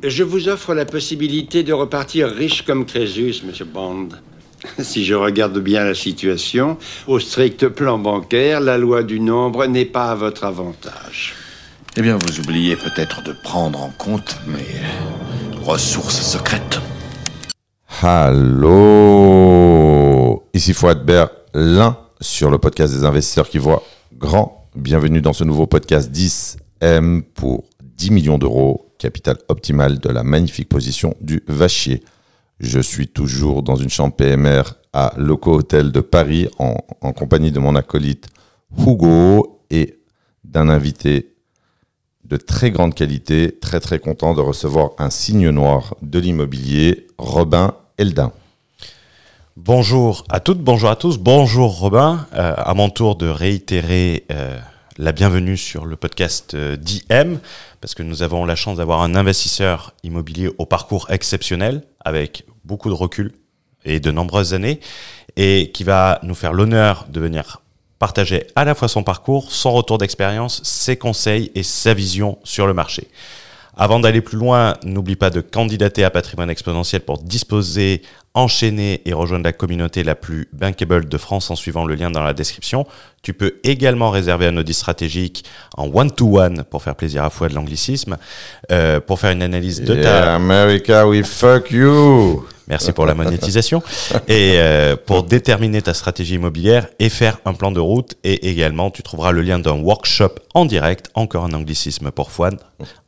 Je vous offre la possibilité de repartir riche comme Crésus, Monsieur Bond. Si je regarde bien la situation, au strict plan bancaire, la loi du nombre n'est pas à votre avantage. Eh bien, vous oubliez peut-être de prendre en compte mes ressources secrètes. Allô, ici Fouad Berlin sur le podcast des investisseurs qui voient grand. Bienvenue dans ce nouveau podcast 10M pour 10 millions d'euros, capital optimal de la magnifique position du Vachier. Je suis toujours dans une chambre PMR à Loco Hotel de Paris en compagnie de mon acolyte Hugo et d'un invité de très grande qualité. Très très content de recevoir un signe noir de l'immobilier, Robin Eldin. Bonjour à toutes, bonjour à tous, bonjour Robin. À mon tour de réitérer la bienvenue sur le podcast d'IM, parce que nous avons la chance d'avoir un investisseur immobilier au parcours exceptionnel, avec beaucoup de recul et de nombreuses années, et qui va nous faire l'honneur de venir partager à la fois son parcours, son retour d'expérience, ses conseils et sa vision sur le marché. Avant d'aller plus loin, n'oublie pas de candidater à Patrimoine Exponentiel pour disposer, enchaîner et rejoindre la communauté la plus bankable de France en suivant le lien dans la description. Tu peux également réserver un audit stratégique en one-to-one pour faire plaisir à Fouad de l'anglicisme, pour faire une analyse de ta... America, we fuck you. Merci pour la monétisation. Et pour déterminer ta stratégie immobilière et faire un plan de route. Et également, tu trouveras le lien d'un workshop en direct, encore un anglicisme pour Fouad,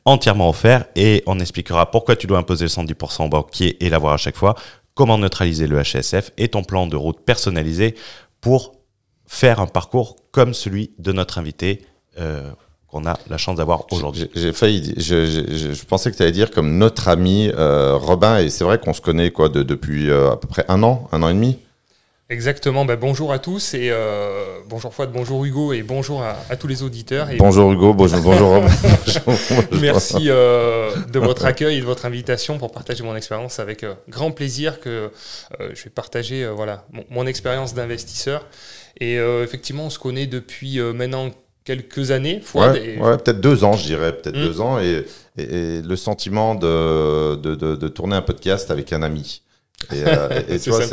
entièrement offert. Et on expliquera pourquoi tu dois imposer le 110% au banquier et l'avoir à chaque fois, comment neutraliser le HSF et ton plan de route personnalisé pour faire un parcours comme celui de notre invité qu'on a la chance d'avoir aujourd'hui. J'ai failli, je pensais que tu allais dire comme notre ami Robin, et c'est vrai qu'on se connaît quoi depuis à peu près un an et demi. Exactement, bonjour à tous et bonjour Fouad, bonjour Hugo et bonjour à tous les auditeurs. Et bonjour Hugo, bonjour Robin. Bonjour. Merci de votre accueil et de votre invitation pour partager mon expérience avec grand plaisir que je vais partager mon expérience d'investisseur. Et effectivement, on se connaît depuis maintenant quelques années, Fouad. Ouais, peut-être 2 ans, je dirais, peut-être 2 ans, et le sentiment de tourner un podcast avec un ami. Et tu vois,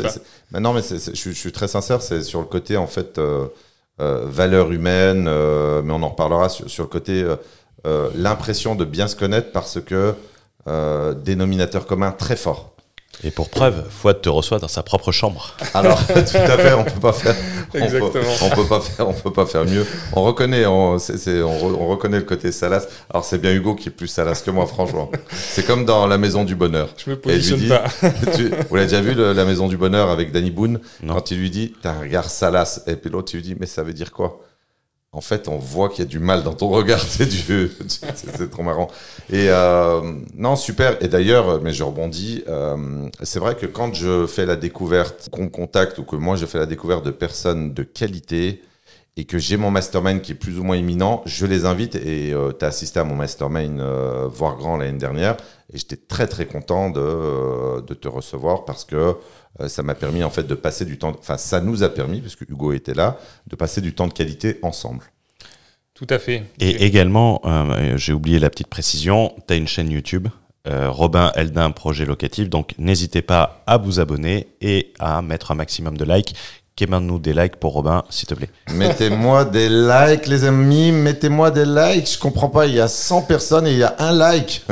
non, mais je suis très sincère, c'est sur le côté en fait valeur humaine, mais on en reparlera sur le côté l'impression de bien se connaître parce que dénominateur commun très fort. Et pour preuve, Fouad te reçoit dans sa propre chambre. Alors, tout à fait, on peut pas faire. Exactement. On peut pas faire mieux. On reconnaît le côté salace. Alors c'est bien Hugo qui est plus salace que moi, franchement. C'est comme dans La Maison du Bonheur. Je me positionne pas. Vous l'avez déjà vu La Maison du Bonheur avec Danny Boone? Non. Quand il lui dit t'as un regard salace, et puis l'autre tu lui dis mais ça veut dire quoi? En fait, on voit qu'il y a du mal dans ton regard, c'est trop marrant. Et non, super. Et d'ailleurs, mais je rebondis, c'est vrai que quand je fais la découverte, qu'on me contacte ou que moi je fais la découverte de personnes de qualité et que j'ai mon mastermind qui est plus ou moins imminent, je les invite. Et tu as assisté à mon mastermind Voir Grand l'année dernière et j'étais très très content de te recevoir parce que ça m'a permis en fait de passer du temps, enfin ça nous a permis, parce que Hugo était là, de passer du temps de qualité ensemble. Tout à fait. Et également, j'ai oublié la petite précision, tu as une chaîne YouTube, Robin Eldin Projet Locatif, donc n'hésitez pas à vous abonner et à mettre un maximum de likes. Quémande-nous des likes pour Robin, s'il te plaît. Mettez-moi des likes, les amis, mettez-moi des likes. Je comprends pas, il y a 100 personnes et il y a 1 like.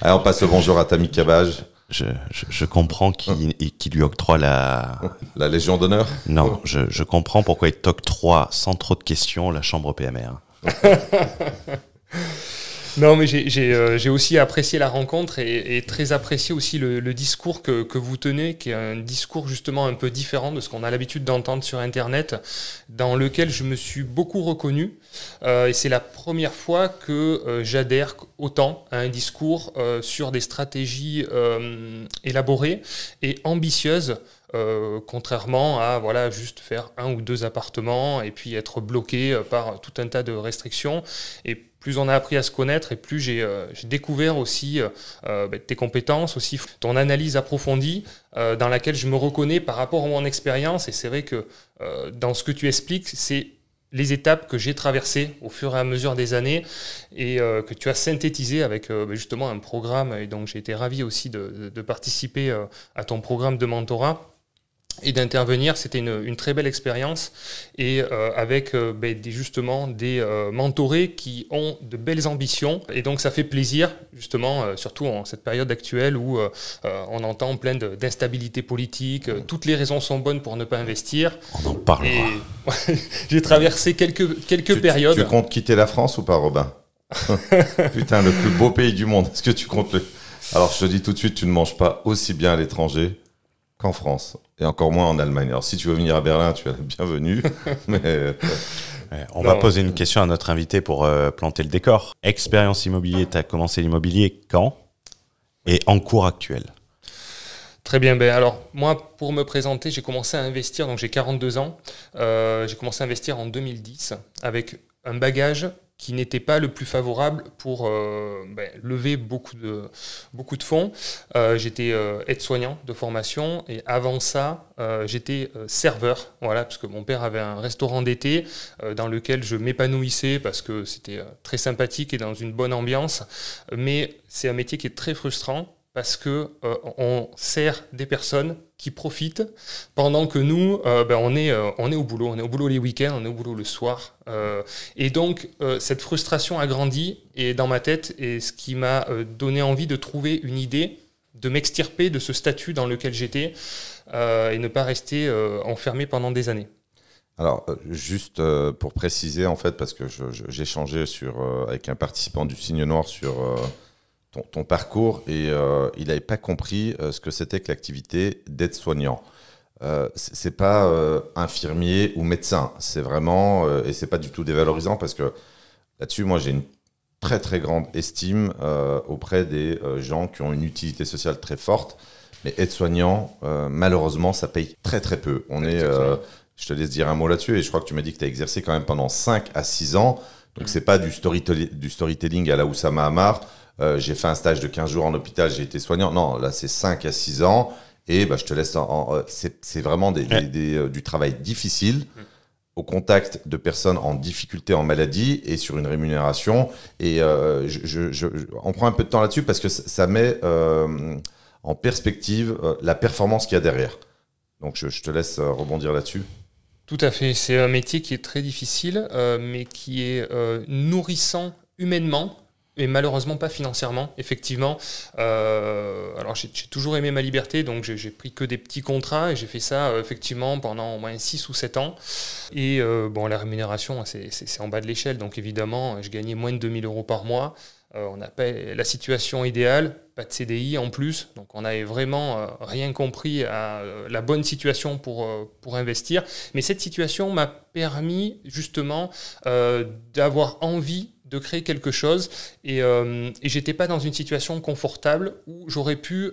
Allez, on passe le bonjour à Tammy Cabage. Je comprends qu'il lui octroie la Légion d'honneur. Non, je comprends pourquoi il t'octroie sans trop de questions la chambre PMR. Non, mais j'ai aussi apprécié la rencontre et très apprécié aussi le discours que vous tenez, qui est un discours justement un peu différent de ce qu'on a l'habitude d'entendre sur Internet, dans lequel je me suis beaucoup reconnu. Et c'est la première fois que j'adhère autant à un discours sur des stratégies élaborées et ambitieuses. Contrairement à juste faire 1 ou 2 appartements et puis être bloqué par tout un tas de restrictions. Et plus on a appris à se connaître et plus j'ai découvert aussi tes compétences, aussi ton analyse approfondie dans laquelle je me reconnais par rapport à mon expérience. Et c'est vrai que dans ce que tu expliques, c'est les étapes que j'ai traversées au fur et à mesure des années et que tu as synthétisé avec justement un programme. Et donc, j'ai été ravi aussi de participer à ton programme de mentorat et d'intervenir. C'était une très belle expérience et avec justement des mentorés qui ont de belles ambitions. Et donc, ça fait plaisir, justement, surtout en cette période actuelle où on entend plein d'instabilité politique. Toutes les raisons sont bonnes pour ne pas investir. On en parlera. Et j'ai traversé quelques périodes. Tu comptes quitter la France ou pas, Robin? Putain, le plus beau pays du monde. Est-ce que tu comptes le... Alors, je te dis tout de suite, tu ne manges pas aussi bien à l'étranger qu'en France. Et encore moins en Allemagne. Alors, si tu veux venir à Berlin, tu es la bienvenue. Mais... On va poser une question à notre invité pour planter le décor. Expérience immobilier, tu as commencé l'immobilier quand et en cours actuel? Très bien. Alors, moi, pour me présenter, j'ai commencé à investir, donc j'ai 42 ans. J'ai commencé à investir en 2010 avec un bagage qui n'était pas le plus favorable pour lever beaucoup de fonds. J'étais aide-soignant de formation et avant ça, j'étais serveur, voilà, parce que mon père avait un restaurant d'été dans lequel je m'épanouissais parce que c'était très sympathique et dans une bonne ambiance. Mais c'est un métier qui est très frustrant parce que on sert des personnes qui profitent pendant que nous, on est au boulot. On est au boulot les week-ends, on est au boulot le soir. Et donc, cette frustration a grandi et dans ma tête, et ce qui m'a donné envie de trouver une idée, de m'extirper de ce statut dans lequel j'étais et ne pas rester enfermé pendant des années. Alors, juste pour préciser, en fait, parce que j'ai échangé avec un participant du Signe Noir sur... ton parcours et il n'avait pas compris ce que c'était que l'activité d'aide-soignant. C'est pas infirmier ou médecin, c'est vraiment, et c'est pas du tout dévalorisant parce que là-dessus, moi j'ai une très très grande estime auprès des gens qui ont une utilité sociale très forte, mais aide-soignant, malheureusement, ça paye très très peu. Je te laisse dire un mot là-dessus et je crois que tu m'as dit que tu as exercé quand même pendant 5 à 6 ans, donc c'est pas du storytelling à la Oussama Hamar. J'ai fait un stage de 15 jours en hôpital, j'ai été soignant. Non, là, c'est 5 à 6 ans. Et je te laisse... c'est vraiment du travail difficile au contact de personnes en difficulté, en maladie et sur une rémunération. Et on prend un peu de temps là-dessus parce que ça met en perspective la performance qu'il y a derrière. Donc, je te laisse rebondir là-dessus. Tout à fait. C'est un métier qui est très difficile, mais qui est nourrissant humainement. Et malheureusement pas financièrement, effectivement. Alors j'ai toujours aimé ma liberté, donc j'ai pris que des petits contrats et j'ai fait ça effectivement pendant au moins 6 ou 7 ans. Et la rémunération, c'est en bas de l'échelle, donc évidemment, je gagnais moins de 2000 € par mois. On n'a pas la situation idéale, pas de CDI en plus, donc on n'avait vraiment rien compris à la bonne situation pour investir. Mais cette situation m'a permis justement d'avoir envie de créer quelque chose et j'étais pas dans une situation confortable où j'aurais pu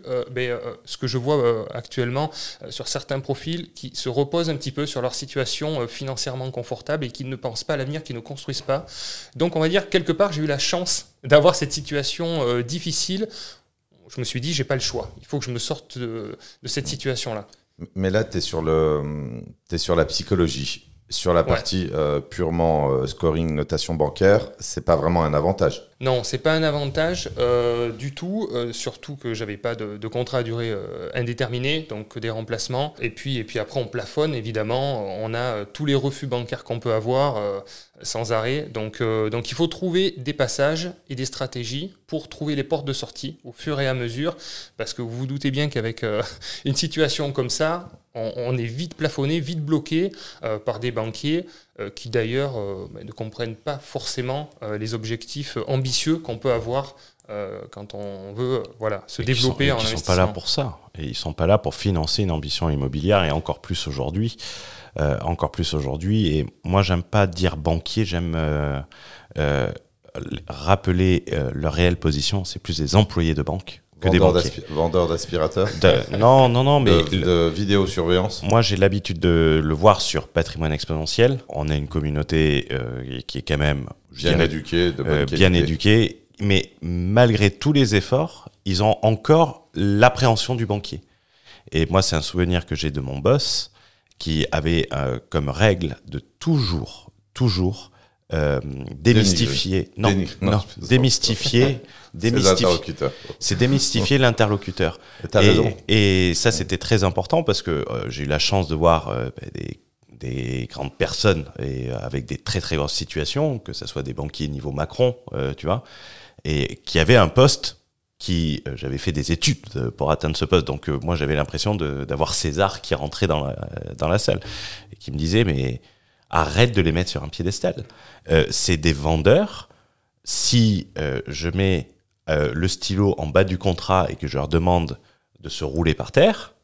ce que je vois actuellement sur certains profils qui se reposent un petit peu sur leur situation financièrement confortable et qui ne pensent pas à l'avenir, qui ne construisent pas. Donc on va dire quelque part j'ai eu la chance d'avoir cette situation difficile. Je me suis dit j'ai pas le choix, il faut que je me sorte de cette situation là. Mais là t'es sur la psychologie. Sur la partie purement scoring, notation bancaire, c'est pas vraiment un avantage. Non, c'est pas un avantage du tout, surtout que j'avais pas de contrat à durée indéterminée, donc que des remplacements. Et puis après on plafonne, évidemment, on a tous les refus bancaires qu'on peut avoir sans arrêt. Donc il faut trouver des passages et des stratégies pour trouver les portes de sortie au fur et à mesure, parce que vous vous doutez bien qu'avec une situation comme ça, on est vite plafonné, vite bloqué par des banquiers qui d'ailleurs ne comprennent pas forcément les objectifs ambitieux qu'on peut avoir quand on veut se développer en investissement. Ils ne sont pas là pour ça. Et ils ne sont pas là pour financer une ambition immobilière et encore plus aujourd'hui. Et moi, j'aime pas dire banquier, j'aime rappeler leur réelle position. C'est plus des employés de banque. Vendeur d'aspirateurs Non, mais... De vidéosurveillance. Moi, j'ai l'habitude de le voir sur Patrimoine Exponentiel. On a une communauté qui est quand même... Bien éduquée, de bonne qualité. Bien éduquée, mais malgré tous les efforts, ils ont encore l'appréhension du banquier. Et moi, c'est un souvenir que j'ai de mon boss qui avait comme règle de toujours toujours démystifier. Démystifier. C'est démystifier l'interlocuteur. T'as raison. Et ça, c'était très important parce que j'ai eu la chance de voir des grandes personnes et avec des très très grosses situations, que ce soit des banquiers niveau Macron, tu vois, et qui avaient un poste j'avais fait des études pour atteindre ce poste, donc moi j'avais l'impression d'avoir César qui rentrait dans la salle et qui me disait mais arrête de les mettre sur un piédestal. C'est des vendeurs. Si je mets le stylo en bas du contrat et que je leur demande de se rouler par terre,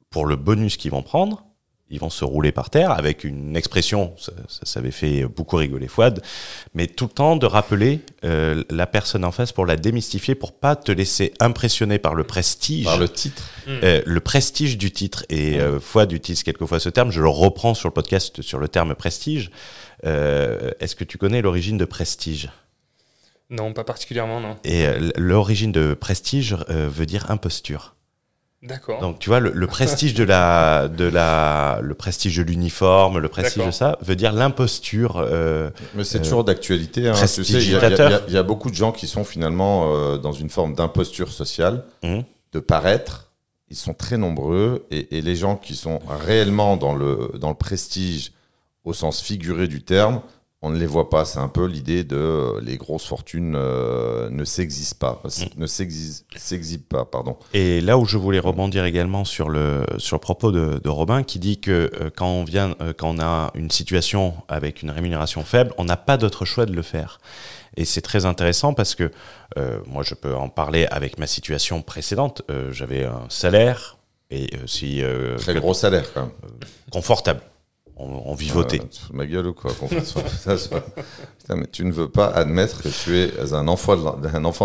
pour le bonus qu'ils vont prendre, ils vont se rouler par terre avec une expression, ça avait fait beaucoup rigoler Fouad, mais tout le temps de rappeler la personne en face pour la démystifier, pour pas te laisser impressionner par le prestige. Par le titre. Le prestige du titre. Et Fouad utilise quelquefois ce terme, je le reprends sur le podcast sur le terme prestige. Est-ce que tu connais l'origine de prestige ? Non, pas particulièrement, non. Et l'origine de prestige veut dire imposture. D'accord. Donc tu vois le prestige le prestige de l'uniforme, le prestige de ça veut dire l'imposture. Mais c'est toujours d'actualité. Hein. Tu sais, il y a beaucoup de gens qui sont finalement dans une forme d'imposture sociale, de paraître. Ils sont très nombreux et les gens qui sont réellement dans le prestige au sens figuré du terme, on ne les voit pas. C'est un peu l'idée de les grosses fortunes ne s'exhibent pas. Pardon. Et là où je voulais rebondir également sur le propos de Robin qui dit que quand on a une situation avec une rémunération faible, on n'a pas d'autre choix de le faire. Et c'est très intéressant parce que moi je peux en parler avec ma situation précédente. J'avais un salaire et très gros salaire quand même. Confortable. On vivotait. Ma gueule ou quoi? Putain, mais tu ne veux pas admettre que tu es un enfant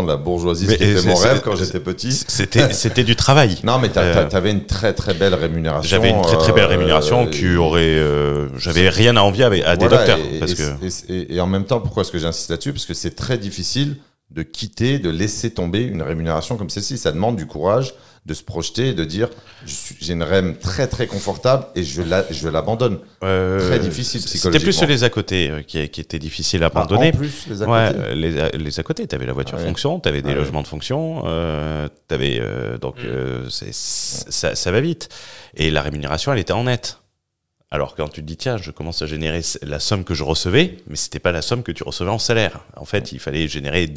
de la bourgeoisie, ce qui était mon rêve quand j'étais petit. C'était du travail. Non, mais t'avais une très très belle rémunération. J'avais une très très belle rémunération qui aurait. J'avais rien à envier à des docteurs. Et en même temps, pourquoi est-ce que j'insiste là-dessus? Parce que c'est très difficile de quitter, de laisser tomber une rémunération comme celle-ci. Ça demande du courage de se projeter et de dire j'ai une REM très très confortable et je l'abandonne. Très difficile psychologiquement. C'était plus les à côté qui étaient difficiles à abandonner. En plus, les à côté. Ouais, les à côté. T'avais la voiture fonction, t'avais des logements de fonction, t'avais ça va vite. Et la rémunération, elle était en net. Alors quand tu te dis tiens, je commence à générer la somme que je recevais, mais c'était pas la somme que tu recevais en salaire. En fait, il fallait générer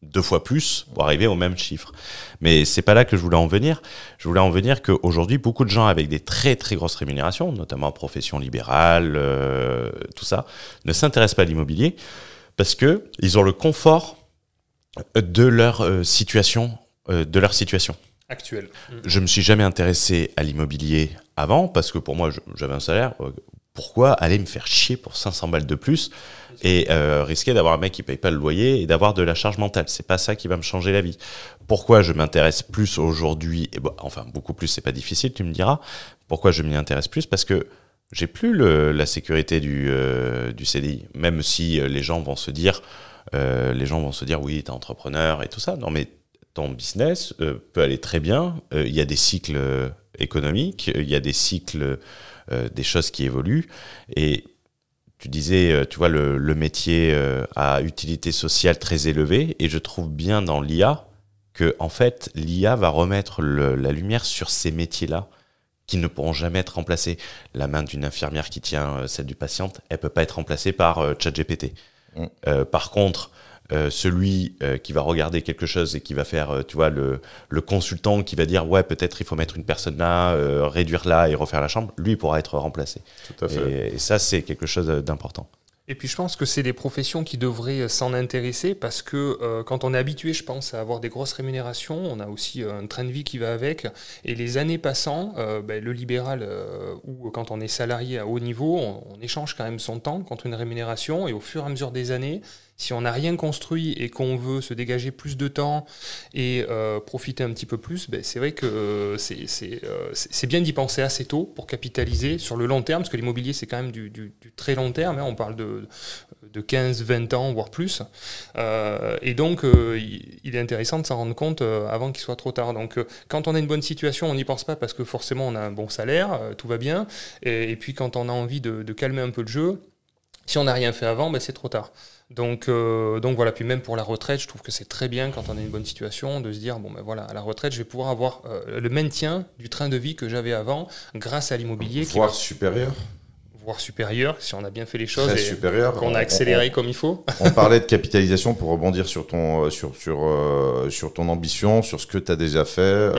2 fois plus pour arriver au même chiffre. Mais c'est pas là que je voulais en venir. Je voulais en venir qu'aujourd'hui, beaucoup de gens avec des très très grosses rémunérations, notamment en profession libérale, tout ça, ne s'intéressent pas à l'immobilier parce que ils ont le confort de leur situation, actuelle. Je me suis jamais intéressé à l'immobilier avant parce que pour moi, j'avais un salaire. Pourquoi aller me faire chier pour 500 balles de plus et risquer d'avoir un mec qui paye pas le loyer et d'avoir de la charge mentale? C'est pas ça qui va me changer la vie. Pourquoi je m'intéresse plus aujourd'hui? Enfin, beaucoup plus, c'est pas difficile, tu me diras. Pourquoi je m'y intéresse plus? Parce que j'ai plus la sécurité du CDI. Même si les gens vont se dire, oui, t'es entrepreneur et tout ça. Non, mais ton business peut aller très bien. Il y a des cycles économiques, il y a des cycles, des choses qui évoluent. Et tu disais, tu vois, le métier à utilité sociale très élevée. Et je trouve bien dans l'IA que, en fait, l'IA va remettre la lumière sur ces métiers-là qui ne pourront jamais être remplacés. La main d'une infirmière qui tient celle du patient, elle peut pas être remplacée par ChatGPT. Par contre, celui qui va regarder quelque chose et qui va faire, tu vois, le consultant qui va dire ouais, peut-être il faut mettre une personne là, réduire là et refaire la chambre, lui pourra être remplacé. Tout à fait. Et ça, c'est quelque chose d'important. Et puis je pense que c'est des professions qui devraient s'en intéresser parce que quand on est habitué, je pense, à avoir des grosses rémunérations, on a aussi un train de vie qui va avec. Et les années passant, le libéral ou quand on est salarié à haut niveau, on échange quand même son temps contre une rémunération. Et au fur et à mesure des années, si on n'a rien construit et qu'on veut se dégager plus de temps et profiter un petit peu plus, c'est vrai que c'est bien d'y penser assez tôt pour capitaliser sur le long terme, parce que l'immobilier, c'est quand même du très long terme. Hein, on parle de 15, 20 ans, voire plus. Et donc, il est intéressant de s'en rendre compte avant qu'il soit trop tard. Donc, quand on a une bonne situation, on n'y pense pas parce que forcément, on a un bon salaire, tout va bien. Et puis, quand on a envie de calmer un peu le jeu, Si on n'a rien fait avant, c'est trop tard. Donc voilà, puis même pour la retraite, je trouve que c'est très bien quand on est une bonne situation de se dire, voilà, à la retraite, je vais pouvoir avoir le maintien du train de vie que j'avais avant grâce à l'immobilier. Voire supérieur. Voire supérieur, si on a bien fait les choses Très et supérieur. qu'on a accéléré comme il faut. On parlait de capitalisation pour rebondir sur ton, sur ton ambition, sur ce que tu as déjà fait.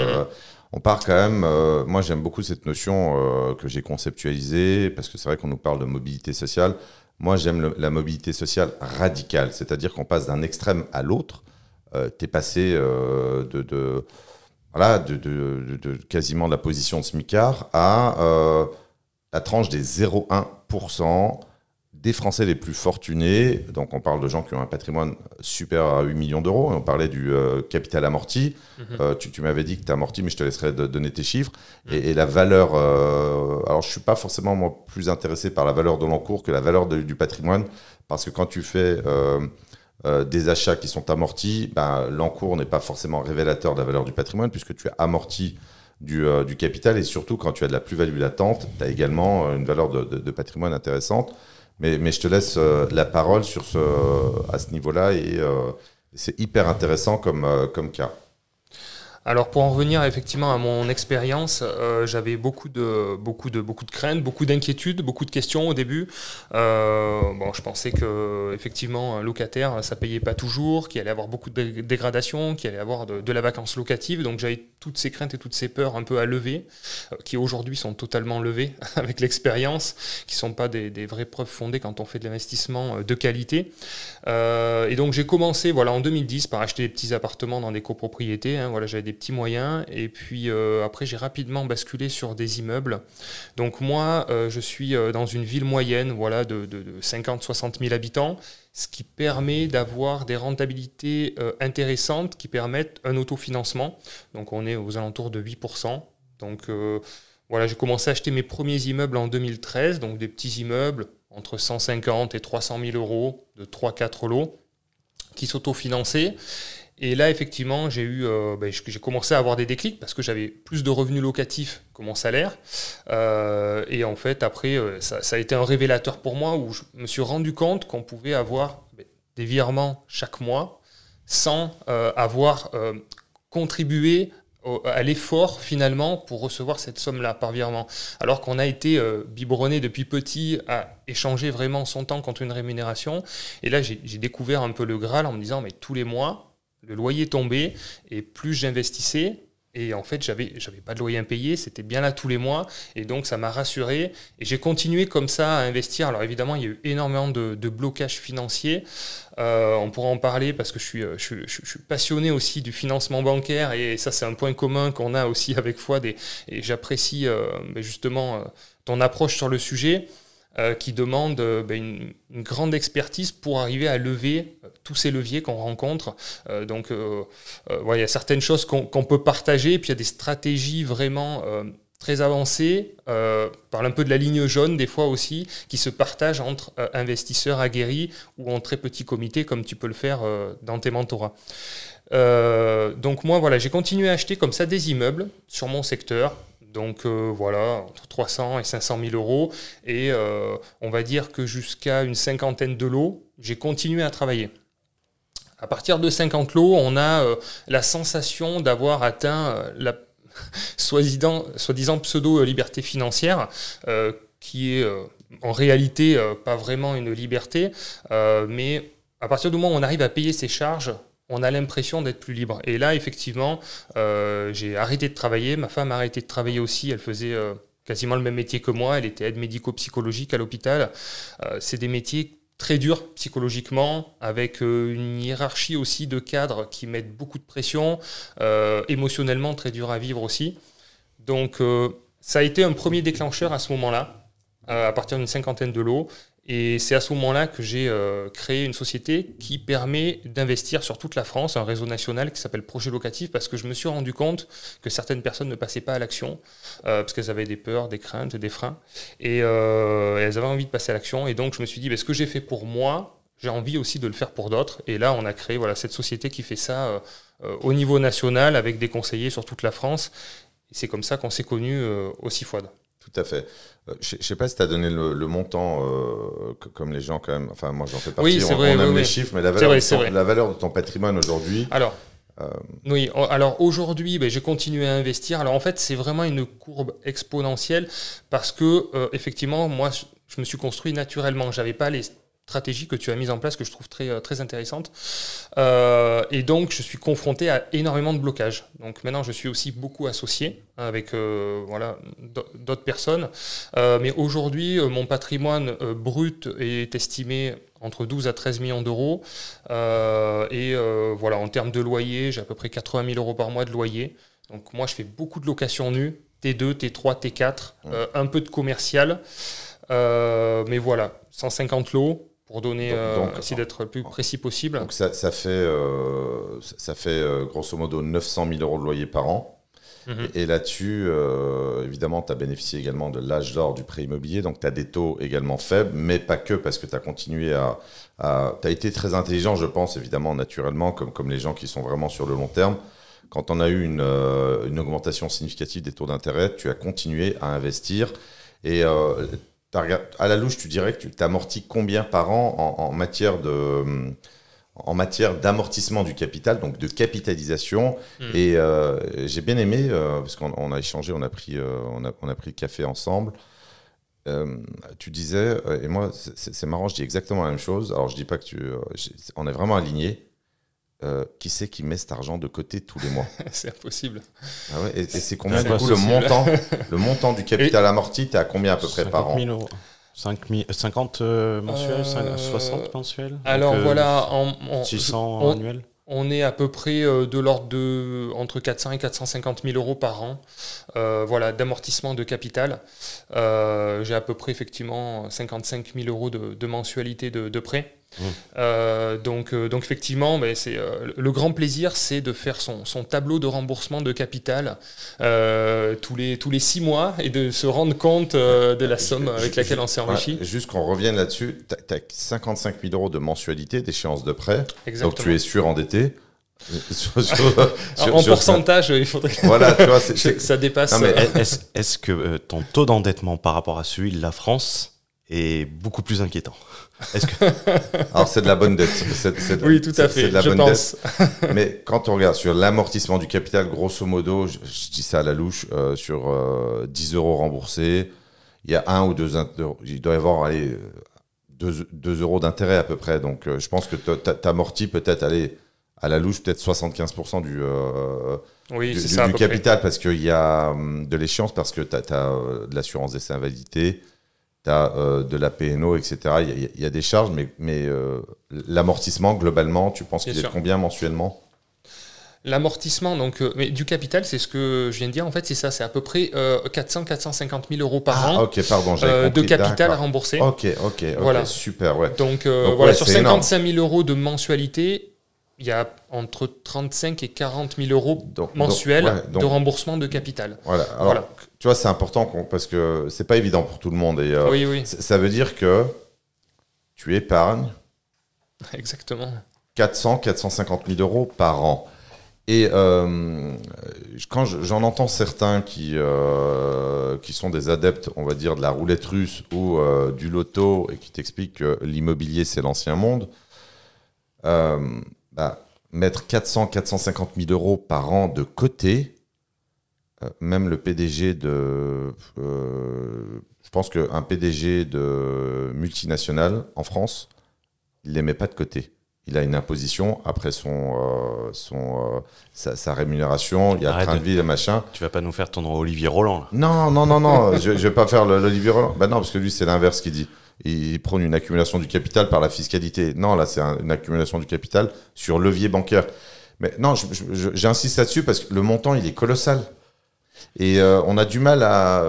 On part quand même, moi j'aime beaucoup cette notion que j'ai conceptualisée, parce que c'est vrai qu'on nous parle de mobilité sociale. Moi j'aime la mobilité sociale radicale, c'est-à-dire qu'on passe d'un extrême à l'autre. Tu es passé de quasiment de la position de smicard à la tranche des 0,1% des Français les plus fortunés. Donc on parle de gens qui ont un patrimoine supérieur à 8 millions d'euros. On parlait du capital amorti. Tu m'avais dit que tu amorti, mais je te laisserai donner tes chiffres. Et la valeur... alors je ne suis pas forcément moi, plus intéressé par la valeur de l'encours que la valeur du patrimoine, parce que quand tu fais des achats qui sont amortis, l'encours n'est pas forcément révélateur de la valeur du patrimoine, puisque tu as amorti du capital, et surtout quand tu as de la plus-value latente, tu as également une valeur de patrimoine intéressante. Mais je te laisse la parole à ce niveau-là, et c'est hyper intéressant comme cas. Alors pour en revenir effectivement à mon expérience, j'avais beaucoup de craintes, beaucoup d'inquiétudes, beaucoup de questions au début. Je pensais que effectivement un locataire ça payait pas toujours, qu'il allait avoir beaucoup de dégradation, qu'il allait avoir de la vacance locative. Donc j'avais toutes ces craintes et toutes ces peurs un peu à lever, qui aujourd'hui sont totalement levées avec l'expérience, qui sont pas des vraies preuves fondées quand on fait de l'investissement de qualité. Et donc j'ai commencé en 2010 par acheter des petits appartements dans des copropriétés. J'avais des petits moyens, et puis après j'ai rapidement basculé sur des immeubles. Donc moi je suis dans une ville moyenne de 50-60 000 habitants, ce qui permet d'avoir des rentabilités intéressantes qui permettent un autofinancement. Donc on est aux alentours de 8%. Donc j'ai commencé à acheter mes premiers immeubles en 2013, donc des petits immeubles entre 150 et 300 000 euros de 3-4 lots qui s'autofinançaient. Et là, effectivement, j'ai commencé à avoir des déclics parce que j'avais plus de revenus locatifs que mon salaire. Et en fait, après, ça a été un révélateur pour moi où je me suis rendu compte qu'on pouvait avoir des virements chaque mois sans avoir contribué à l'effort finalement pour recevoir cette somme-là par virement. Alors qu'on a été biberonné depuis petit à échanger vraiment son temps contre une rémunération. Et là, j'ai découvert un peu le Graal en me disant, mais tous les mois, le loyer tombait, et plus j'investissais, et en fait j'avais pas de loyer impayé, c'était bien là tous les mois, et donc ça m'a rassuré, et j'ai continué comme ça à investir. Alors évidemment il y a eu énormément de blocages financiers, on pourra en parler parce que je suis passionné aussi du financement bancaire, et ça c'est un point commun qu'on a aussi avec Fouad, et j'apprécie justement ton approche sur le sujet. Qui demande une grande expertise pour arriver à lever tous ces leviers qu'on rencontre. Il y a certaines choses qu'on peut partager, et puis il y a des stratégies vraiment très avancées, parle un peu de la ligne jaune des fois aussi, qui se partagent entre investisseurs aguerris ou en très petits comités, comme tu peux le faire dans tes mentorats. Donc moi, j'ai continué à acheter comme ça des immeubles sur mon secteur. Donc entre 300 et 500 000 euros. Et on va dire que jusqu'à une cinquantaine de lots, j'ai continué à travailler. À partir de 50 lots, on a la sensation d'avoir atteint la soi-disant pseudo-liberté financière, qui est en réalité pas vraiment une liberté, mais à partir du moment où on arrive à payer ses charges, on a l'impression d'être plus libre. Et là, effectivement, j'ai arrêté de travailler. Ma femme a arrêté de travailler aussi. Elle faisait quasiment le même métier que moi. Elle était aide médico-psychologique à l'hôpital. C'est des métiers très durs psychologiquement, avec une hiérarchie aussi de cadres qui mettent beaucoup de pression, émotionnellement très dur à vivre aussi. Donc, ça a été un premier déclencheur à ce moment-là, à partir d'une cinquantaine de lots. Et c'est à ce moment-là que j'ai créé une société qui permet d'investir sur toute la France, un réseau national qui s'appelle Projet Locatif, parce que je me suis rendu compte que certaines personnes ne passaient pas à l'action, parce qu'elles avaient des peurs, des craintes, des freins, et elles avaient envie de passer à l'action. Et donc je me suis dit, ce que j'ai fait pour moi, j'ai envie aussi de le faire pour d'autres. Et là, on a créé cette société qui fait ça au niveau national, avec des conseillers sur toute la France. Et c'est comme ça qu'on s'est connus aussi, Fouad. Tout à fait. Je ne sais pas si tu as donné le montant, comme les gens quand même. Enfin, moi, j'en fais partie. Oui, c'est on vrai, aime oui, les oui. chiffres, mais la valeur de ton patrimoine aujourd'hui. Alors, oui. Alors aujourd'hui, j'ai continué à investir. Alors en fait, c'est vraiment une courbe exponentielle parce que effectivement, moi, je me suis construit naturellement. J'avais pas les stratégies que tu as mises en place que je trouve très, très intéressantes. Et donc, je suis confronté à énormément de blocages. Donc maintenant, je suis aussi beaucoup associé avec d'autres personnes. Mais aujourd'hui, mon patrimoine brut est estimé entre 12 à 13 millions d'euros. En termes de loyer, j'ai à peu près 80 000 euros par mois de loyer. Donc moi, je fais beaucoup de locations nues, T2, T3, T4, un peu de commercial. Mais voilà, 150 lots. Pour donner, essayer d'être le plus précis possible. Donc ça fait grosso modo 900 000 euros de loyer par an. Et là-dessus, évidemment, tu as bénéficié également de l'âge d'or du prêt immobilier. Donc tu as des taux également faibles, mais pas que, parce que tu as continué tu as été très intelligent, je pense, évidemment, naturellement, comme les gens qui sont vraiment sur le long terme. Quand on a eu une augmentation significative des taux d'intérêt, tu as continué à investir. Et à la louche, tu dirais que tu t'amortis combien par an en matière d'amortissement du capital, donc de capitalisation. Et j'ai bien aimé, parce qu'on a échangé, on a pris le café ensemble. Tu disais, et moi, c'est marrant, je dis exactement la même chose. Alors, je dis pas que on est vraiment alignés. Qui c'est qui met cet argent de côté tous les mois? C'est impossible. Ah ouais, et c'est combien du coup le montant du capital amorti? Tu es à combien à peu près par an? 50 000 euros. 50 mensuels, 60 mensuels. Alors donc, voilà, 600 annuels. On est à peu près de l'ordre de entre 400 et 450 000 euros par an d'amortissement de capital. J'ai à peu près effectivement 55 000 euros de mensualité de prêt. Donc effectivement, c'est, le grand plaisir, c'est de faire son tableau de remboursement de capital tous les 6 mois et de se rendre compte de la somme avec laquelle on s'est enrichi. Juste qu'on revienne là-dessus, tu as 55 000 euros de mensualité d'échéance de prêt. Exactement. Donc tu es surendetté. En pourcentage, il faudrait voilà, tu vois, que ça dépasse. Non, mais Est-ce que ton taux d'endettement par rapport à celui de la France est beaucoup plus inquiétant? Alors c'est de la bonne dette. Oui, tout à fait, je pense. Mais quand on regarde sur l'amortissement du capital, grosso modo, je dis ça à la louche, sur 10 euros remboursés, il y a 1 ou 2 euros. Il doit y avoir 2 euros d'intérêt à peu près. Donc je pense que tu amortis peut-être à la louche peut-être 75% du capital, parce qu'il y a de l'échéance, parce que tu as de l'assurance d'essai invalidité. Tu as de la PNO, etc. Il y a des charges, mais l'amortissement, globalement, tu penses qu'il est de combien mensuellement? L'amortissement mais du capital, c'est ce que je viens de dire. En fait, c'est ça. C'est à peu près 400-450 000 euros par an de capital à rembourser. Ok, voilà. Super. Ouais. Donc sur 55 000 euros de mensualité, il y a entre 35 et 40 000 euros mensuels de remboursement de capital. Voilà. Alors, tu vois, c'est important parce que c'est pas évident pour tout le monde. Et, oui. Ça veut dire que tu épargnes exactement 450 000 euros par an. Et quand j'en entends certains qui sont des adeptes, on va dire, de la roulette russe ou du loto, et qui t'expliquent que l'immobilier, c'est l'ancien monde, mettre 450 000 euros par an de côté, même le PDG je pense qu'un PDG de multinationale en France, il ne les met pas de côté. Il a une imposition après sa rémunération, il y a train de vie et machin. Tu vas pas nous faire ton Olivier Roland là. Non, je vais pas faire l'Olivier Roland. Non, parce que lui, c'est l'inverse qu'il dit. Il prône une accumulation du capital par la fiscalité. Non, là, c'est une accumulation du capital sur levier bancaire. Mais non, j'insiste là-dessus parce que le montant, il est colossal. Et on a du mal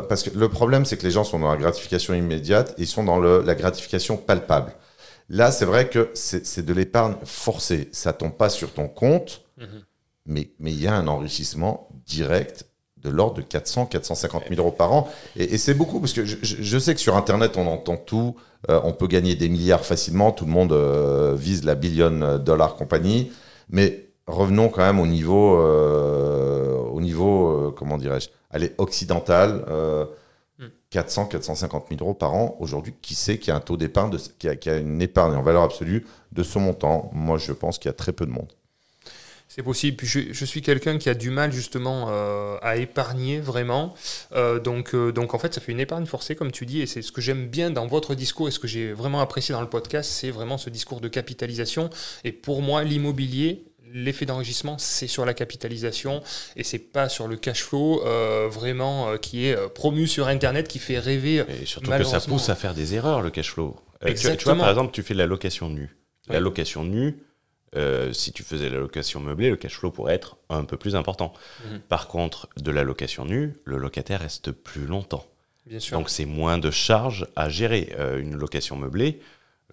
parce que le problème, c'est que les gens sont dans la gratification immédiate et ils sont dans la gratification palpable. Là, c'est vrai que c'est de l'épargne forcée. Ça tombe pas sur ton compte, mais il y a un enrichissement direct de l'ordre de 400-450 000 euros par an. Et c'est beaucoup, parce que je sais que sur Internet, on entend tout. On peut gagner des milliards facilement. Tout le monde vise la billion dollar compagnie. Mais revenons quand même au niveau comment dirais-je, allez, occidental. 400, 450 000 euros par an. Aujourd'hui, qui sait qu'il y a un taux d'épargne, qui a une épargne en valeur absolue de ce montant? Moi, je pense qu'il y a très peu de monde. C'est possible. Puis je suis quelqu'un qui a du mal justement à épargner vraiment. Donc en fait, ça fait une épargne forcée, comme tu dis. Et c'est ce que j'aime bien dans votre discours et ce que j'ai vraiment apprécié dans le podcast, c'est vraiment ce discours de capitalisation. Et pour moi, l'immobilier, l'effet d'enrichissement, c'est sur la capitalisation et c'est pas sur le cash flow vraiment qui est promu sur Internet, qui fait rêver. Et surtout que ça pousse à faire des erreurs, le cash flow. Exactement. Tu vois, par exemple, tu fais de la location nue. La location nue, si tu faisais la location meublée, le cash flow pourrait être un peu plus important. Par contre, de la location nue, le locataire reste plus longtemps. Bien sûr. Donc, c'est moins de charges à gérer. Une location meublée,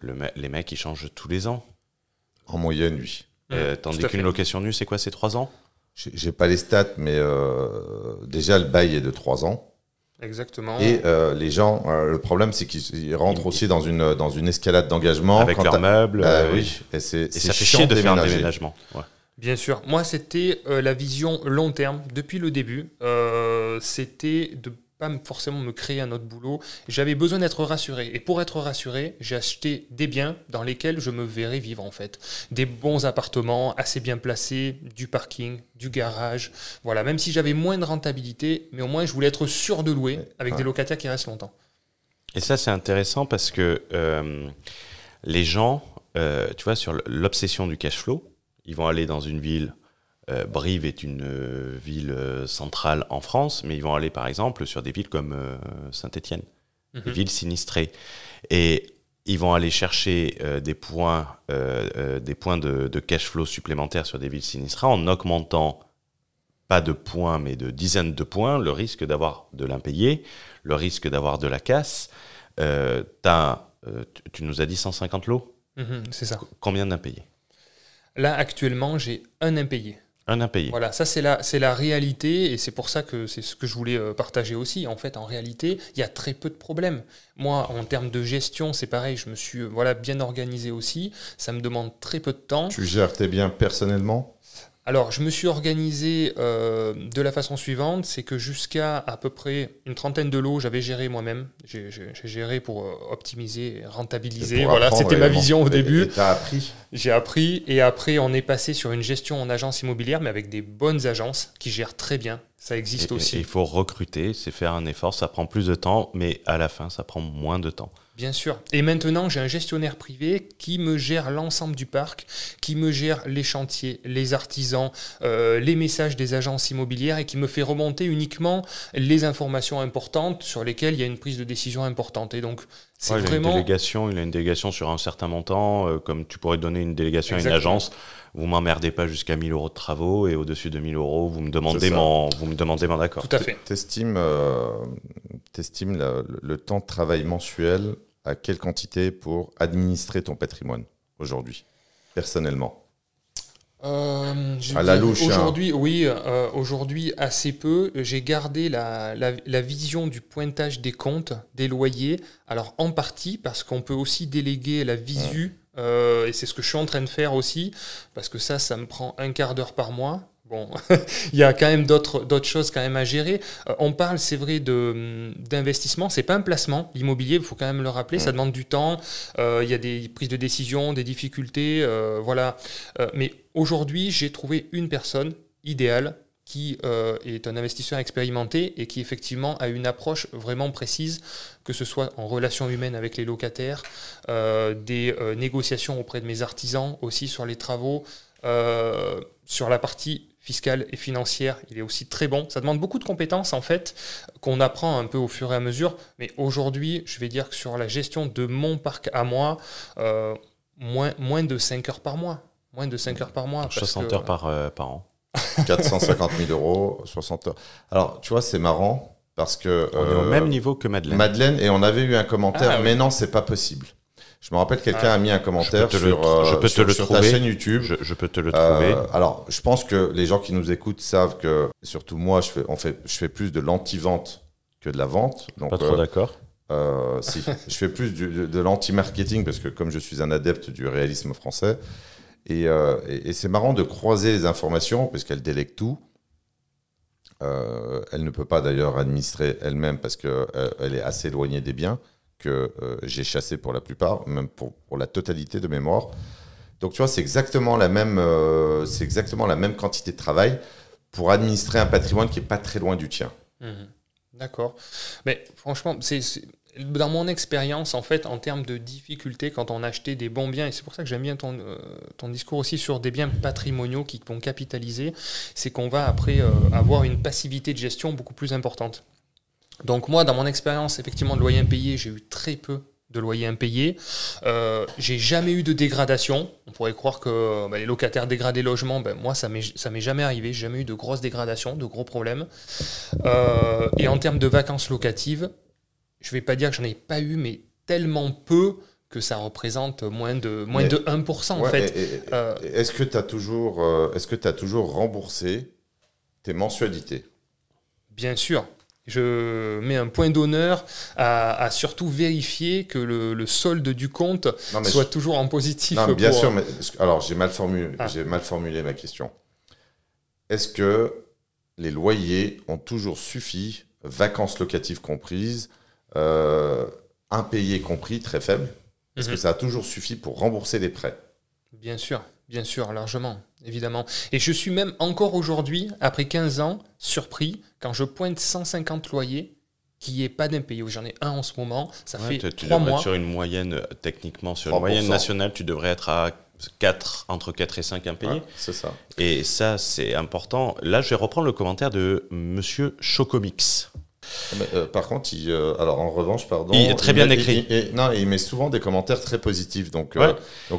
les mecs, ils changent tous les ans. En moyenne, oui. Tandis qu'une location nue, c'est quoi? C'est 3 ans? J'ai pas les stats, mais déjà, le bail est de 3 ans. Exactement. Et les gens, le problème, c'est qu'ils rentrent aussi dans une escalade d'engagement. Avec leurs meubles. Oui, et ça fait chier de faire un déménagement. Ouais. Bien sûr. Moi, c'était la vision long terme. Depuis le début, c'était de pas forcément me créer un autre boulot. J'avais besoin d'être rassuré. Et pour être rassuré, j'ai acheté des biens dans lesquels je me verrais vivre, en fait. Des bons appartements, assez bien placés, du parking, du garage. Voilà, même si j'avais moins de rentabilité, mais au moins, je voulais être sûr de louer avec des locataires qui restent longtemps. Et ça, c'est intéressant parce que les gens, tu vois, sur l'obsession du cash flow, ils vont aller dans une ville. Brive est une ville centrale en France, mais ils vont aller par exemple sur des villes comme Saint-Étienne, des villes sinistrées. Et ils vont aller chercher des points de cash flow supplémentaires sur des villes sinistrées en augmentant, pas de points, mais de dizaines de points, le risque d'avoir de l'impayé, le risque d'avoir de la casse. Tu nous as dit 150 lots? C'est ça. Combien d'impayés? Là, actuellement, j'ai un impayé. Un impayé. Voilà, ça c'est la réalité et c'est pour ça que c'est ce que je voulais partager aussi. En fait, en réalité, il y a très peu de problèmes. Moi, en termes de gestion, c'est pareil, je me suis bien organisé aussi. Ça me demande très peu de temps. Tu gères tes biens personnellement ? Alors, je me suis organisé de la façon suivante, c'est que jusqu'à à peu près une trentaine de lots, j'avais géré moi-même. J'ai géré pour optimiser, rentabiliser. Voilà, c'était ma vision au début. Et tu as appris ? J'ai appris et après, on est passé sur une gestion en agence immobilière, mais avec des bonnes agences qui gèrent très bien. Ça existe aussi. Il faut recruter, c'est faire un effort, ça prend plus de temps, mais à la fin, ça prend moins de temps. Bien sûr. Et maintenant, j'ai un gestionnaire privé qui me gère l'ensemble du parc, qui me gère les chantiers, les artisans, les messages des agences immobilières et qui me fait remonter uniquement les informations importantes sur lesquelles il y a une prise de décision importante. Et donc, c'est vraiment... Il a une délégation sur un certain montant, comme tu pourrais donner une délégation à une agence. Vous m'emmerdez pas jusqu'à 1 000 euros de travaux et au-dessus de 1 000 euros, vous me demandez mon accord. Tout à fait. T'estimes le temps de travail mensuel à quelle quantité pour administrer ton patrimoine aujourd'hui, personnellement? À la louche. Aujourd'hui, aujourd'hui assez peu. J'ai gardé la vision du pointage des comptes, des loyers. Alors en partie parce qu'on peut aussi déléguer la visu. Et c'est ce que je suis en train de faire aussi, parce que ça me prend un quart d'heure par mois. Bon, il y a quand même d'autres choses quand même à gérer. On parle, c'est vrai, d'investissement. C'est pas un placement. L'immobilier, il faut quand même le rappeler, ça demande du temps. Il y a des prises de décision, des difficultés, voilà. Mais aujourd'hui, j'ai trouvé une personne idéale qui est un investisseur expérimenté et qui effectivement a une approche vraiment précise, que ce soit en relation humaine avec les locataires, des négociations auprès de mes artisans aussi sur les travaux, sur la partie fiscale et financière, il est aussi très bon. Ça demande beaucoup de compétences en fait, qu'on apprend un peu au fur et à mesure, mais aujourd'hui, je vais dire que sur la gestion de mon parc à moi, moins de 5 heures par mois. Moins de 5 heures par mois. 60 heures par an. 450 000 euros, 60 heures. Alors, tu vois, c'est marrant parce que... on est au même niveau que Madeleine. Et on avait eu un commentaire, mais non, c'est pas possible. Je me rappelle, quelqu'un a mis un commentaire sur ta chaîne YouTube. Je peux te le trouver. Alors, je pense que les gens qui nous écoutent savent que, surtout moi, je fais plus de l'anti-vente que de la vente. Donc, pas trop d'accord. Si, je fais plus de l'anti-marketing parce que comme je suis un adepte du réalisme français, et c'est marrant de croiser les informations parce qu'elles délèguent tout. Elle ne peut pas d'ailleurs administrer elle-même parce qu'elle est assez éloignée des biens que j'ai chassés pour la plupart, même pour la totalité de mémoire. Donc tu vois, c'est exactement la même quantité de travail pour administrer un patrimoine qui n'est pas très loin du tien. D'accord. Mais franchement, dans mon expérience, en fait, en termes de difficulté, quand on achetait des bons biens, et c'est pour ça que j'aime bien ton discours aussi sur des biens patrimoniaux qui vont capitaliser, c'est qu'on va après avoir une passivité de gestion beaucoup plus importante. Donc moi, dans mon expérience, effectivement, de loyer impayé, j'ai eu très peu de loyers impayés. J'ai jamais eu de dégradation. On pourrait croire que les locataires dégradent les logements. Moi, ça m'est jamais arrivé. J'ai jamais eu de grosses dégradations, de gros problèmes. Et en termes de vacances locatives, je vais pas dire que j'en ai pas eu, mais tellement peu que ça représente moins de 1% en fait. Est-ce que tu as toujours remboursé tes mensualités? Bien sûr. Je mets un point d'honneur à surtout vérifier que le solde du compte soit toujours en positif. Non, bien sûr, mais alors j'ai mal formulé ma question. Est-ce que les loyers ont toujours suffi, vacances locatives comprises, impayés compris, très faibles, est-ce que ça a toujours suffi pour rembourser les prêts? Bien sûr, largement, évidemment. Et je suis même encore aujourd'hui, après 15 ans, surpris quand je pointe 150 loyers qu'il n'y ait pas d'impayés. J'en ai un en ce moment, ça fait 3 mois. Sur une moyenne, techniquement, sur une moyenne nationale, tu devrais être à entre 4 et 5 impayés. Ouais, c'est ça. Et ça, c'est important. Là, je vais reprendre le commentaire de Monsieur Chocomix. Par contre, alors en revanche, pardon, il est très bien écrit. Il met souvent des commentaires très positifs, donc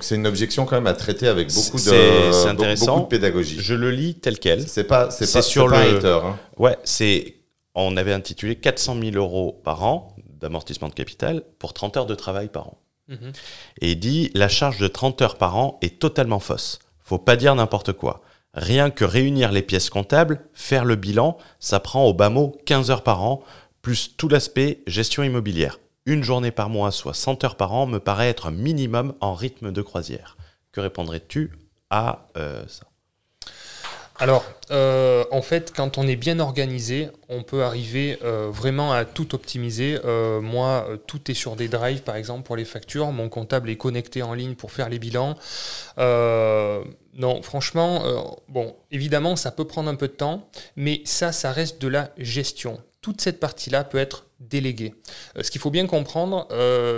c'est une objection quand même à traiter avec beaucoup de pédagogie. Je le lis tel quel. C'est pas sur le hater. Hein. Ouais, on avait intitulé 400 000 € par an d'amortissement de capital pour 30 heures de travail par an. Et il dit la charge de 30 heures par an est totalement fausse. Faut pas dire n'importe quoi. Rien que réunir les pièces comptables, faire le bilan, ça prend au bas mot 15 heures par an, plus tout l'aspect gestion immobilière. Une journée par mois, soit 100 heures par an, me paraît être un minimum en rythme de croisière. Que répondrais-tu à ça? Alors, en fait, quand on est bien organisé, on peut arriver vraiment à tout optimiser. Moi, tout est sur des drives, par exemple, pour les factures. Mon comptable est connecté en ligne pour faire les bilans. Non, franchement, évidemment, ça peut prendre un peu de temps, mais ça reste de la gestion. Toute cette partie-là peut être déléguée. Ce qu'il faut bien comprendre,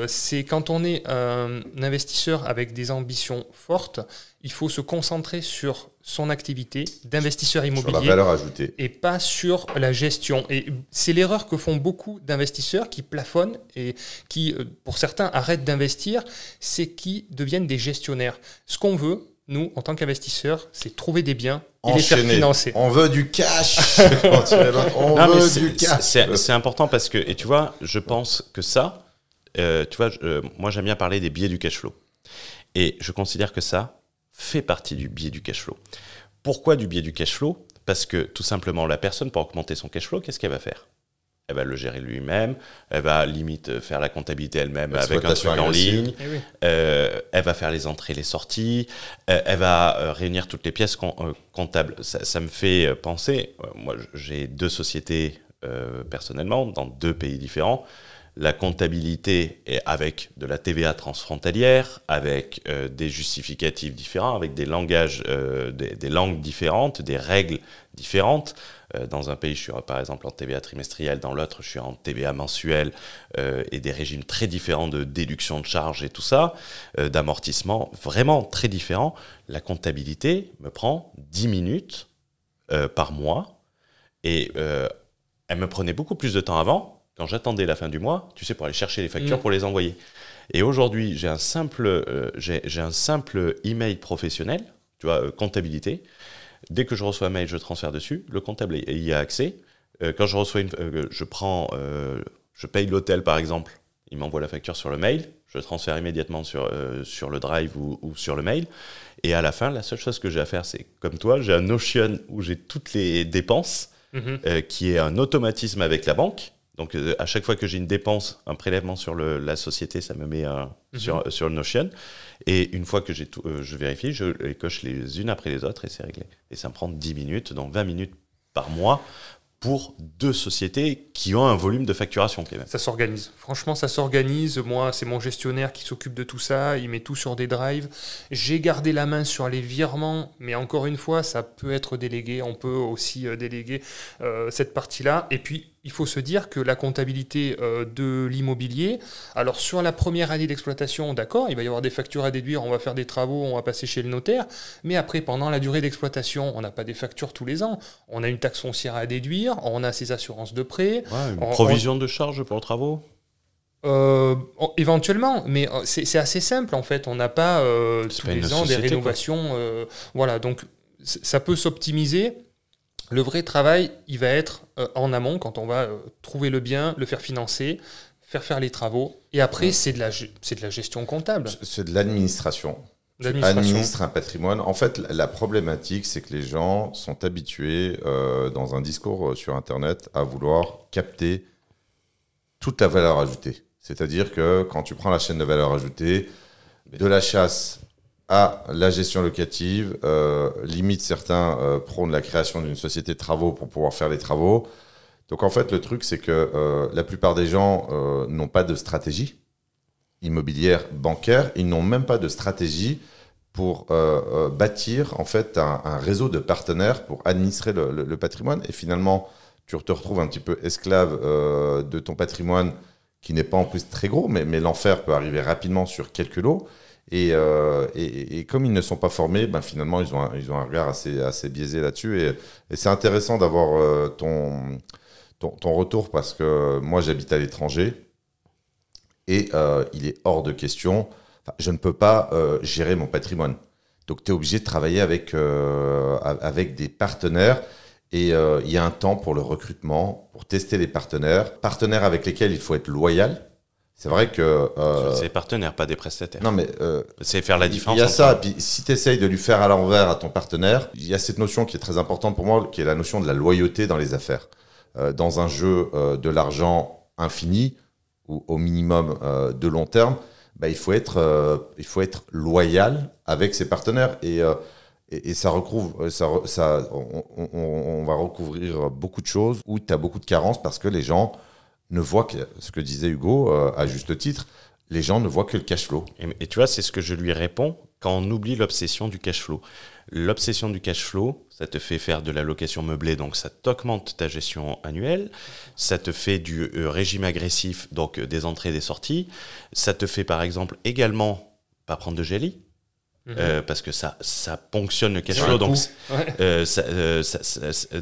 c'est quand on est un investisseur avec des ambitions fortes, il faut se concentrer sur son activité d'investisseur immobilier, sur la valeur ajoutée, et pas sur la gestion. Et c'est l'erreur que font beaucoup d'investisseurs qui plafonnent et qui, pour certains, arrêtent d'investir, c'est qu'ils deviennent des gestionnaires. Ce qu'on veut, nous, en tant qu'investisseurs, c'est trouver des biens et les faire financer. On veut du cash. C'est important parce que, et tu vois, je pense que ça, moi j'aime bien parler des biais du cash flow. Et je considère que ça fait partie du biais du cash flow. Pourquoi du biais du cash flow? Parce que tout simplement, la personne, pour augmenter son cash flow, qu'est-ce qu'elle va faire? Elle va le gérer lui-même, elle va limite faire la comptabilité elle-même avec un truc en ligne, elle va faire les entrées, les sorties, elle va réunir toutes les pièces comptables. Ça me fait penser, moi j'ai 2 sociétés personnellement dans 2 pays différents. La comptabilité est avec de la TVA transfrontalière, avec des justificatifs différents, avec des langages, des langues différentes, des règles différentes. Dans un pays, je suis par exemple en TVA trimestrielle, dans l'autre, je suis en TVA mensuelle, et des régimes très différents de déduction de charges et tout ça, d'amortissement, vraiment très différents. La comptabilité me prend 10 minutes par mois, et elle me prenait beaucoup plus de temps avant, quand j'attendais la fin du mois, tu sais, pour aller chercher les factures pour les envoyer. Et aujourd'hui, j'ai un simple email professionnel, tu vois, comptabilité. Dès que je reçois un mail, je transfère dessus. Le comptable y a accès. Quand je reçois je paye l'hôtel par exemple, il m'envoie la facture sur le mail. Je transfère immédiatement sur le drive ou sur le mail. Et à la fin, la seule chose que j'ai à faire, c'est comme toi, j'ai un Notion où j'ai toutes les dépenses, qui est un automatisme avec la banque. Donc, à chaque fois que j'ai une dépense, un prélèvement sur la société, ça me met sur le Notion. Et une fois que j'ai tout, je vérifie, je les coche les unes après les autres et c'est réglé. Et ça me prend 10 minutes, donc 20 minutes par mois pour 2 sociétés qui ont un volume de facturation, Clément. Ça s'organise. Franchement, ça s'organise. Moi, c'est mon gestionnaire qui s'occupe de tout ça. Il met tout sur des drives. J'ai gardé la main sur les virements, mais encore une fois, ça peut être délégué. On peut aussi déléguer cette partie-là. Et puis, il faut se dire que la comptabilité de l'immobilier, alors sur la première année d'exploitation, d'accord, il va y avoir des factures à déduire, on va faire des travaux, on va passer chez le notaire, mais après, pendant la durée d'exploitation, on n'a pas des factures tous les ans. On a une taxe foncière à déduire, on a ses assurances de prêt. Ouais, une provision de charges pour les travaux. Éventuellement, mais c'est assez simple en fait. On n'a pas tous les ans des rénovations. Voilà, donc ça peut s'optimiser. Le vrai travail, il va être en amont, quand on va trouver le bien, le faire financer, faire les travaux. Et après, c'est de la gestion comptable. C'est de l'administration. Tu administres un patrimoine. En fait, la problématique, c'est que les gens sont habitués, dans un discours sur Internet, à vouloir capter toute la valeur ajoutée. C'est-à-dire que quand tu prends la chaîne de valeur ajoutée, de la chasse à la gestion locative, limite certains prônent la création d'une société de travaux pour pouvoir faire les travaux. Donc en fait, le truc, c'est que la plupart des gens n'ont pas de stratégie immobilière, bancaire. Ils n'ont même pas de stratégie pour bâtir en fait un réseau de partenaires pour administrer le patrimoine. Et finalement, tu te retrouves un petit peu esclave de ton patrimoine qui n'est pas en plus très gros, mais l'enfer peut arriver rapidement sur quelques lots. Et comme ils ne sont pas formés, ben finalement, ils ont un regard assez biaisé là-dessus. Et c'est intéressant d'avoir ton retour parce que moi, j'habite à l'étranger et il est hors de question. Enfin, je ne peux pas gérer mon patrimoine. Donc, tu es obligé de travailler avec des partenaires. Et il y a un temps pour le recrutement, pour tester les partenaires avec lesquels il faut être loyal. C'est vrai que... c'est des partenaires, pas des prestataires. Non, mais... c'est faire la différence. Il y a ça, puis si tu essayes de lui faire à l'envers à ton partenaire, il y a cette notion qui est très importante pour moi, qui est la notion de la loyauté dans les affaires. Dans un jeu de l'argent infini, ou au minimum de long terme, bah, il faut être loyal avec ses partenaires. Et ça recouvre, on va recouvrir beaucoup de choses où tu as beaucoup de carences parce que les gens ne voient que, ce que disait Hugo, à juste titre, les gens ne voient que le cash flow. Et tu vois, c'est ce que je lui réponds quand on oublie l'obsession du cash flow. L'obsession du cash flow, ça te fait faire de la location meublée, donc ça t'augmente ta gestion annuelle, ça te fait du régime agressif, donc des entrées et des sorties, ça te fait par exemple également pas prendre de GLI. Parce que ça ponctionne le cash flow. Donc,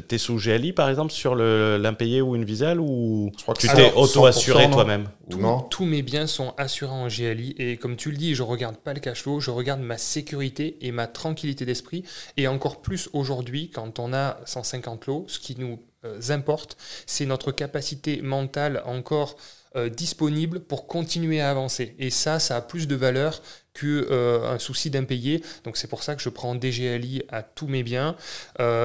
t'es sous GLI par exemple sur l'impayé ou une Visale ou tu t'es auto-assuré toi-même? Tous mes biens sont assurés en GLI et comme tu le dis, je regarde pas le cash flow, je regarde ma sécurité et ma tranquillité d'esprit. Et encore plus aujourd'hui, quand on a 150 lots, ce qui nous importe, c'est notre capacité mentale encore disponible pour continuer à avancer. Et ça a plus de valeur qu'un souci d'impayé. Donc c'est pour ça que je prends des GLI à tous mes biens.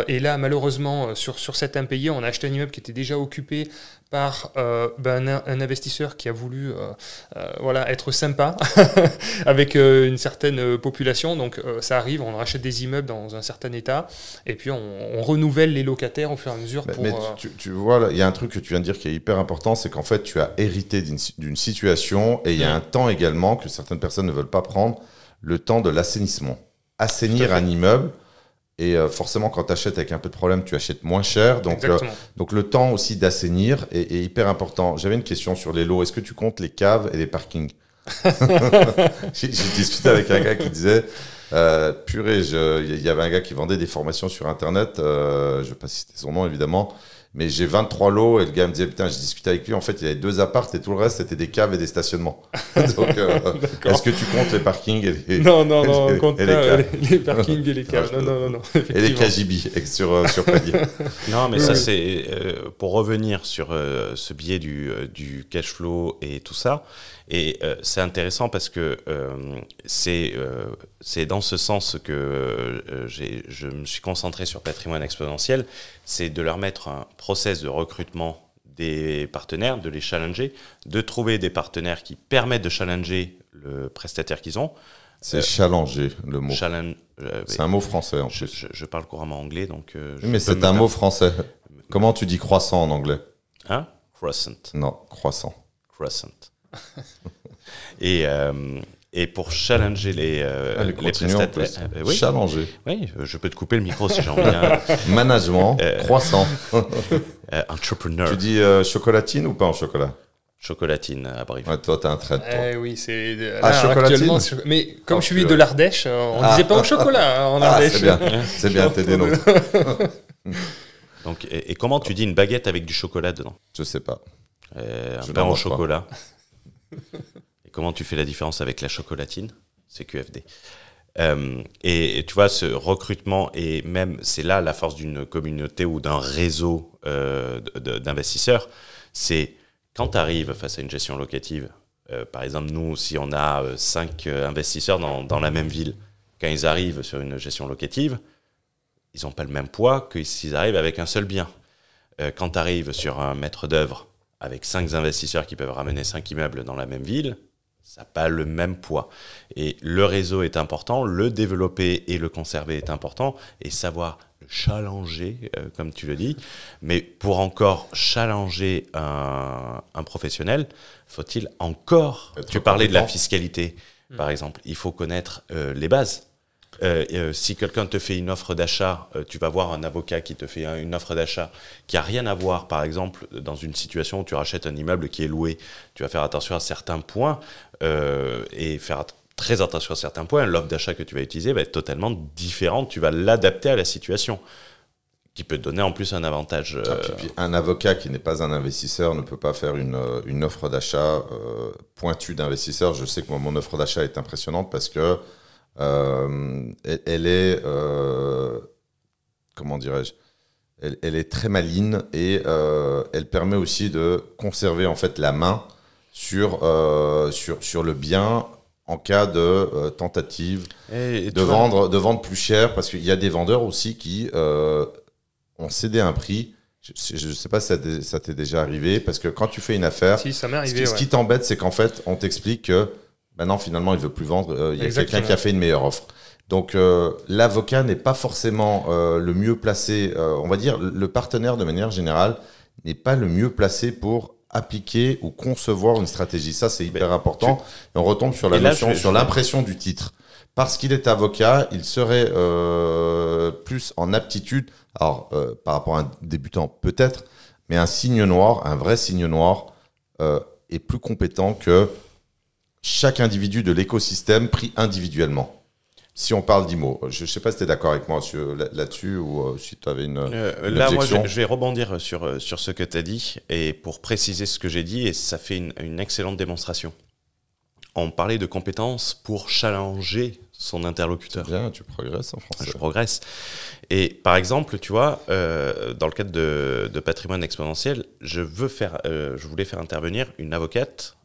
Et là, malheureusement, sur cet impayé, on a acheté un immeuble qui était déjà occupé par un investisseur qui a voulu être sympa avec une certaine population. Donc ça arrive, on rachète des immeubles dans un certain état et puis on renouvelle les locataires au fur et à mesure. Mais tu vois, il y a un truc que tu viens de dire qui est hyper important, c'est qu'en fait, tu as hérité d'une situation et il y a un temps également que certaines personnes ne veulent pas prendre, le temps de l'assainissement. Assainir un immeuble. Et forcément, quand tu achètes avec un peu de problème, tu achètes moins cher. Donc le temps aussi d'assainir est hyper important. J'avais une question sur les lots. Est-ce que tu comptes les caves et les parkings? J'ai discuté avec un gars qui disait purée, il y avait un gars qui vendait des formations sur Internet. Je ne vais pas citer son nom, évidemment. Mais j'ai 23 lots et le gars me disait, putain, j'ai discuté avec lui, en fait, il y avait 2 apparts et tout le reste, c'était des caves et des stationnements. Donc, est-ce que tu comptes les parkings et les Non, on compte pas les parkings et les caves. Non. Et les KGB sur palier. Non, mais ça, c'est pour revenir sur ce biais du cash flow et tout ça. Et c'est intéressant parce que c'est dans ce sens que je me suis concentré sur Patrimoine Exponentiel, c'est de leur mettre un process de recrutement des partenaires, de les challenger, de trouver des partenaires qui permettent de challenger le prestataire qu'ils ont. C'est challenger, le mot. C'est un mot français en plus. Je parle couramment anglais, donc... mais c'est un mot français. Comment tu dis croissant en anglais? Hein? Croissant. Non, croissant. Croissant. Et pour challenger les prestataires... oui, Challenger. oui, je peux te couper le micro si j'ai envie. Hein. Management, croissant. Entrepreneur. Tu dis chocolatine ou pas en chocolat? Chocolatine à Brive. Ouais, toi, t'as un trait, toi. Oui, c'est chocolatine actuellement. Mais comme Oh, je suis purée. de l'Ardèche, on disait pas au chocolat hein, en Ah, Ardèche. c'est bien, t'es des nôtres. Donc, et comment tu dis une baguette avec du chocolat dedans? Je sais pas. Un Je pain n'en au mange pas. chocolat. Et comment tu fais la différence avec la chocolatine? C'est QFD. Et tu vois, ce recrutement, et même, c'est là la force d'une communauté ou d'un réseau d'investisseurs, c'est quand tu arrives face à une gestion locative, par exemple, nous, si on a 5 investisseurs dans la même ville, quand ils arrivent sur une gestion locative, ils n'ont pas le même poids que s'ils arrivent avec un seul bien. Quand tu arrives sur un maître d'œuvre avec 5 investisseurs qui peuvent ramener 5 immeubles dans la même ville, ça n'a pas le même poids. Et le réseau est important, le développer et le conserver est important, et savoir le challenger, comme tu le dis. Mais pour encore challenger un professionnel, faut-il encore... Tu parlais de la fiscalité, par exemple. Il faut connaître les bases. Si quelqu'un te fait une offre d'achat, tu vas voir un avocat qui te fait une offre d'achat qui n'a rien à voir, par exemple, dans une situation où tu rachètes un immeuble qui est loué, tu vas faire attention à certains points et faire très attention à certains points. L'offre d'achat que tu vas utiliser va être totalement différente, tu vas l'adapter à la situation, qui peut te donner en plus un avantage. Puis un avocat qui n'est pas un investisseur ne peut pas faire une offre d'achat pointue d'investisseur. Je sais que moi, mon offre d'achat est impressionnante parce que elle est, comment dirais-je, elle est très maligne et elle permet aussi de conserver en fait la main sur le bien en cas de tentative de vendre plus cher, parce qu'il y a des vendeurs aussi qui ont cédé un prix. Je ne sais pas si ça t'est déjà arrivé, parce que quand tu fais une affaire, Si, ça m'est arrivé. ce qui t'embête, c'est qu'en fait, on t'explique que non, finalement, il ne veut plus vendre. Il y a quelqu'un qui a fait une meilleure offre. Donc, l'avocat n'est pas forcément le mieux placé. On va dire, le partenaire, de manière générale, n'est pas le mieux placé pour appliquer ou concevoir une stratégie. Ça, c'est hyper important. Et on retombe sur la notion, sur l'impression du titre. Parce qu'il est avocat, il serait plus en aptitude, alors par rapport à un débutant peut-être, mais un signe noir, un vrai signe noir, est plus compétent que chaque individu de l'écosystème pris individuellement. Si on parle d'IMO, je ne sais pas si tu es d'accord avec moi là-dessus ou si tu avais une là, objection. moi, je vais rebondir sur ce que tu as dit, et pour préciser ce que j'ai dit, et ça fait une excellente démonstration. On parlait de compétences pour challenger son interlocuteur. Bien, tu progresses en français. Je progresse. Et par exemple, tu vois, dans le cadre de patrimoine exponentiel, je voulais faire intervenir une avocate.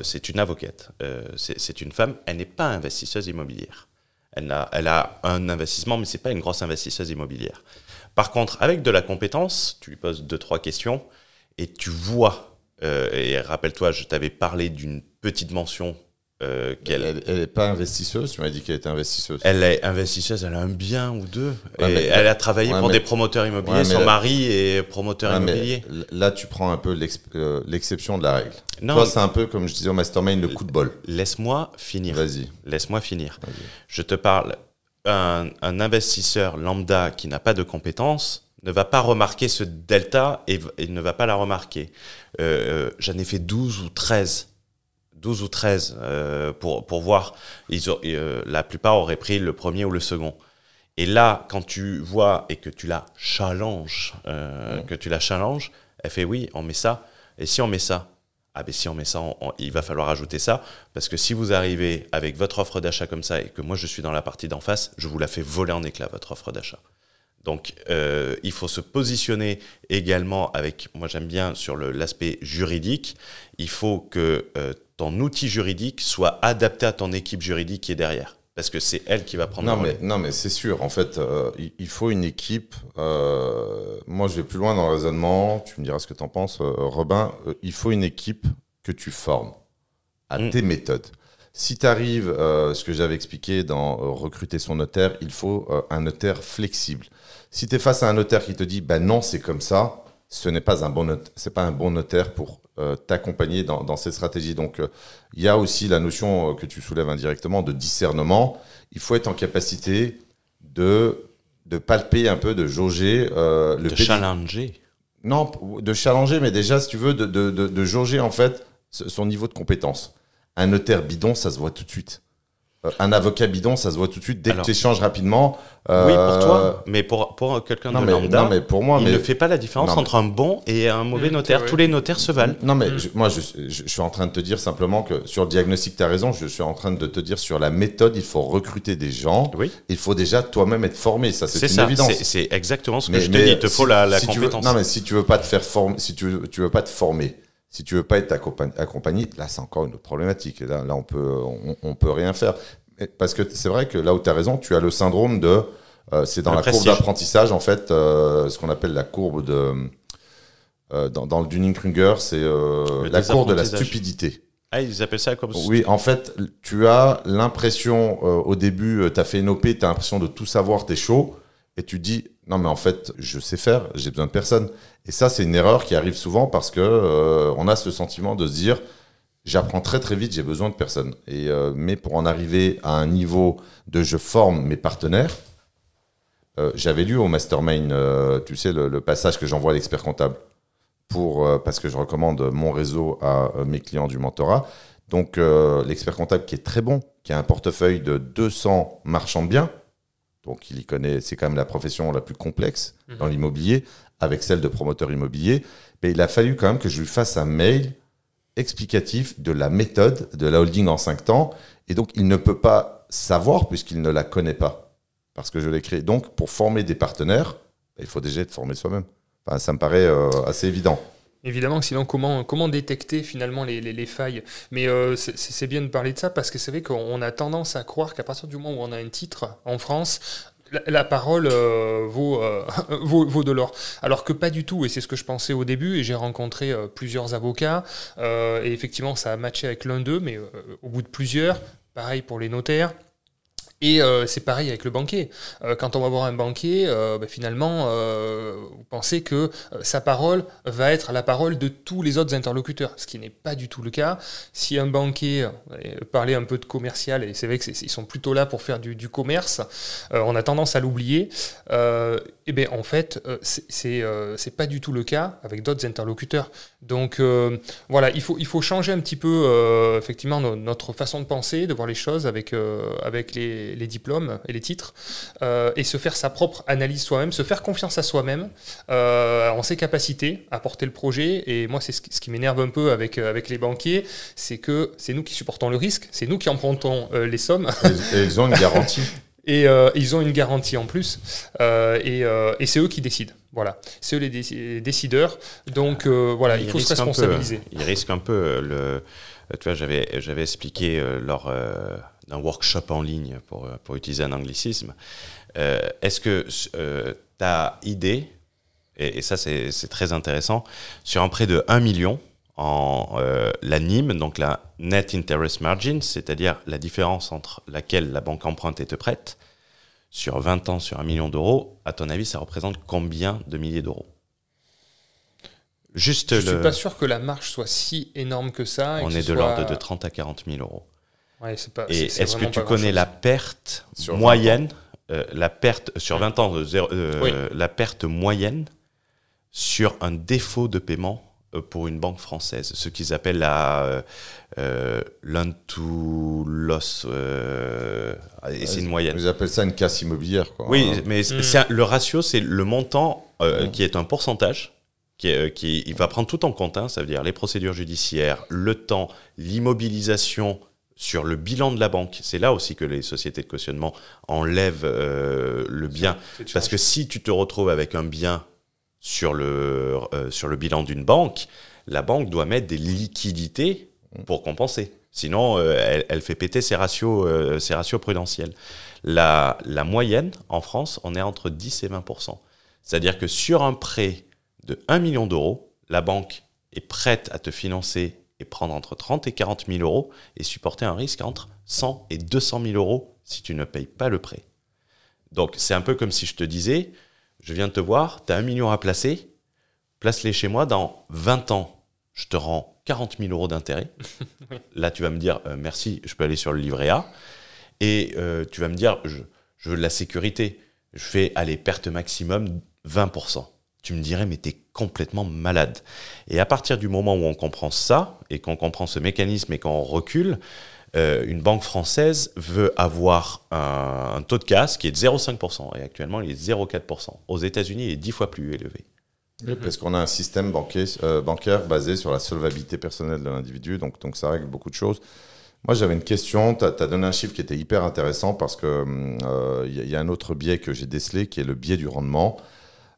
C'est une avocate. C'est une femme. Elle n'est pas investisseuse immobilière. Elle a un investissement, mais c'est pas une grosse investisseuse immobilière. Par contre, avec de la compétence, tu lui poses 2-3 questions et tu vois. Et rappelle-toi, je t'avais parlé d'une petite mention. Elle n'est pas investisseuse, tu m'as dit qu'elle était investisseuse. Elle est investisseuse, elle a un bien ou deux. Ouais, mais elle a travaillé pour des promoteurs immobiliers. Son mari est promoteur immobilier. Là, tu prends un peu l'exception de la règle. Non, toi, c'est un peu, comme je disais au mastermind, le coup de bol. Laisse-moi finir. Vas-y. Laisse-moi finir. Je te parle, un investisseur lambda qui n'a pas de compétences ne va pas remarquer ce delta et ne va pas la remarquer. J'en ai fait 12 ou 13 pour voir. La plupart auraient pris le premier ou le second. Et là, quand tu vois et que tu la challenges, elle fait oui, on met ça. Et si on met ça? Ah ben si on met ça, il va falloir ajouter ça. Parce que si vous arrivez avec votre offre d'achat comme ça et que moi je suis dans la partie d'en face, je vous la fais voler en éclats, votre offre d'achat. Donc, il faut se positionner également avec, moi j'aime bien sur l'aspect juridique, il faut que ton outil juridique soit adapté à ton équipe juridique qui est derrière. Parce que c'est elle qui va prendre le relais. Non, mais c'est sûr. En fait, il faut une équipe. Moi, je vais plus loin dans le raisonnement. Tu me diras ce que tu en penses, Robin. Il faut une équipe que tu formes à tes méthodes. Si tu arrives, ce que j'avais expliqué dans recruter son notaire, il faut un notaire flexible. Si tu es face à un notaire qui te dit bah non, c'est comme ça, ce n'est pas un bon notaire, c'est pas un bon notaire pour t'accompagner dans ces stratégies. Donc, il y a aussi la notion que tu soulèves indirectement de discernement. Il faut être en capacité de palper un peu, de jauger de challenger. Non, de challenger, mais déjà, si tu veux, de jauger en fait son niveau de compétence. Un notaire bidon, ça se voit tout de suite. Un avocat bidon, ça se voit tout de suite dès que tu échanges rapidement. Oui, pour toi, mais pour quelqu'un de lambda, mais pour moi, il ne fait pas la différence entre un bon et un mauvais notaire. Tous les notaires se valent. Non, mais je suis en train de te dire simplement que sur le diagnostic, tu as raison. Je suis en train de te dire sur la méthode, il faut recruter des gens. Oui. Il faut déjà toi-même être formé. Ça, c'est une évidence. C'est exactement ce que je te dis. Il te faut la compétence. Non, mais si tu veux pas te faire former, si tu veux pas te former, si tu veux pas être accompagné, là, c'est encore une autre problématique. Et là, on peut rien faire. Parce que c'est vrai que là où tu as raison, tu as le syndrome de... c'est dans la courbe d'apprentissage, en fait, ce qu'on appelle la courbe de... dans le Dunning-Kruger, c'est la courbe de la stupidité. Ah, ils appellent ça comme ça. Oui, en fait, tu as l'impression, au début, tu as fait une OP, tu as l'impression de tout savoir, tu es chaud, et tu dis, non mais en fait, je sais faire, j'ai besoin de personne. Et ça, c'est une erreur qui arrive souvent parce que on a ce sentiment de se dire... J'apprends très très vite, j'ai besoin de personne. Mais pour en arriver à un niveau de je forme mes partenaires, j'avais lu au Mastermind, tu sais, le passage que j'envoie à l'expert comptable parce que je recommande mon réseau à mes clients du mentorat. Donc l'expert comptable qui est très bon, qui a un portefeuille de 200 marchands de biens, donc il y connaît, c'est quand même la profession la plus complexe dans l'immobilier, avec celle de promoteur immobilier. Mais il a fallu quand même que je lui fasse un mail explicatif de la méthode de la holding en 5 temps, et donc il ne peut pas savoir puisqu'il ne la connaît pas, parce que je l'ai créé. Donc pour former des partenaires, il faut déjà être formé soi-même. Enfin, ça me paraît assez évident. Évidemment, sinon comment détecter finalement les failles? Mais c'est bien de parler de ça, parce que c'est vrai qu'on a tendance à croire qu'à partir du moment où on a un titre en France, la parole vaut de l'or. Alors que pas du tout, et c'est ce que je pensais au début, et j'ai rencontré plusieurs avocats, et effectivement ça a matché avec l'un d'eux, mais au bout de plusieurs, pareil pour les notaires. Et c'est pareil avec le banquier. Quand on va voir un banquier, finalement, vous pensez que sa parole va être la parole de tous les autres interlocuteurs, ce qui n'est pas du tout le cas. Si un banquier, parlait un peu de commercial, et c'est vrai qu'ils sont plutôt là pour faire du commerce, on a tendance à l'oublier. Et bien en fait, c'est pas du tout le cas avec d'autres interlocuteurs. Donc voilà, il faut changer un petit peu effectivement notre façon de penser, de voir les choses avec les diplômes et les titres, et se faire sa propre analyse soi-même, se faire confiance à soi-même, en ses capacités à porter le projet. Et moi, c'est ce qui m'énerve un peu avec les banquiers, c'est que c'est nous qui supportons le risque, c'est nous qui empruntons les sommes. Et ils ont une garantie. Et ils ont une garantie en plus, et c'est eux qui décident. Voilà, c'est eux les décideurs. Donc voilà, il faut se responsabiliser. Ils risquent un peu tu vois, j'avais expliqué lors d'un workshop en ligne pour utiliser un anglicisme. Est-ce que tu as idée, et ça c'est très intéressant, sur un prêt de 1 million en la NIM, donc la Net Interest Margin, c'est-à-dire la différence entre laquelle la banque emprunte et te prête, sur 20 ans, sur 1 million d'euros, à ton avis, ça représente combien de milliers d'euros? Je ne suis pas sûr que la marge soit si énorme que ça. On est de l'ordre de 30 à 40 000 euros. Ouais, et est-ce que tu connais la perte moyenne, la perte sur 20 ans, oui. La perte moyenne sur un défaut de paiement pour une banque française, ce qu'ils appellent la loan to loss, et c'est une moyenne. Ils appellent ça une casse immobilière, quoi. Oui, mais le ratio, c'est le montant qui est un pourcentage. Il va prendre tout en compte, hein, ça veut dire les procédures judiciaires, le temps, l'immobilisation sur le bilan de la banque. C'est là aussi que les sociétés de cautionnement enlèvent le bien. Parce que si tu te retrouves avec un bien sur le bilan d'une banque, la banque doit mettre des liquidités pour compenser. Sinon, elle fait péter ses ratios prudentiels. La moyenne, en France, on est entre 10 et 20%. C'est-à-dire que sur un prêt de 1 million d'euros, la banque est prête à te financer et prendre entre 30 et 40 000 euros et supporter un risque entre 100 et 200 000 euros si tu ne payes pas le prêt. Donc, c'est un peu comme si je te disais, je viens de te voir, tu as 1 million à placer, place-les chez moi, dans 20 ans, je te rends 40 000 euros d'intérêt. Oui. Là, tu vas me dire, merci, je peux aller sur le livret A. Et tu vas me dire, je veux de la sécurité. Je fais, allez, perte maximum 20%. Tu me dirais, mais t'es complètement malade. Et à partir du moment où on comprend ça, et qu'on comprend ce mécanisme et qu'on recule, une banque française veut avoir un taux de casse qui est de 0,5%. Et actuellement, il est de 0,4%. Aux États-Unis, il est 10 fois plus élevé. Oui, parce qu'on a un système bancaire basé sur la solvabilité personnelle de l'individu, donc ça règle beaucoup de choses. Moi, j'avais une question. Tu as donné un chiffre qui était hyper intéressant parce qu'il y a un autre biais que j'ai décelé qui est le biais du rendement.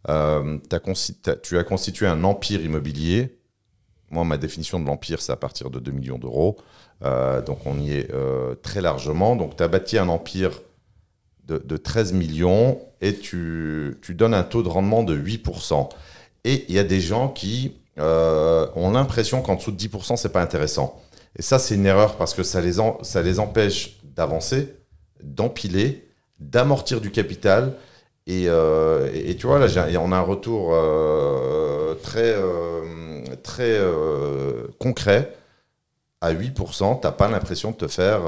Tu as constitué un empire immobilier. Moi, ma définition de l'empire, c'est à partir de 2 millions d'euros. Donc, on y est très largement. Donc, tu as bâti un empire de 13 millions et tu donnes un taux de rendement de 8%. Et il y a des gens qui ont l'impression qu'en dessous de 10%, c'est pas intéressant. Et ça, c'est une erreur parce que ça les empêche d'avancer, d'empiler, d'amortir du capital. Et tu vois, là, on a un retour très concret. À 8%, tu n'as pas l'impression de faire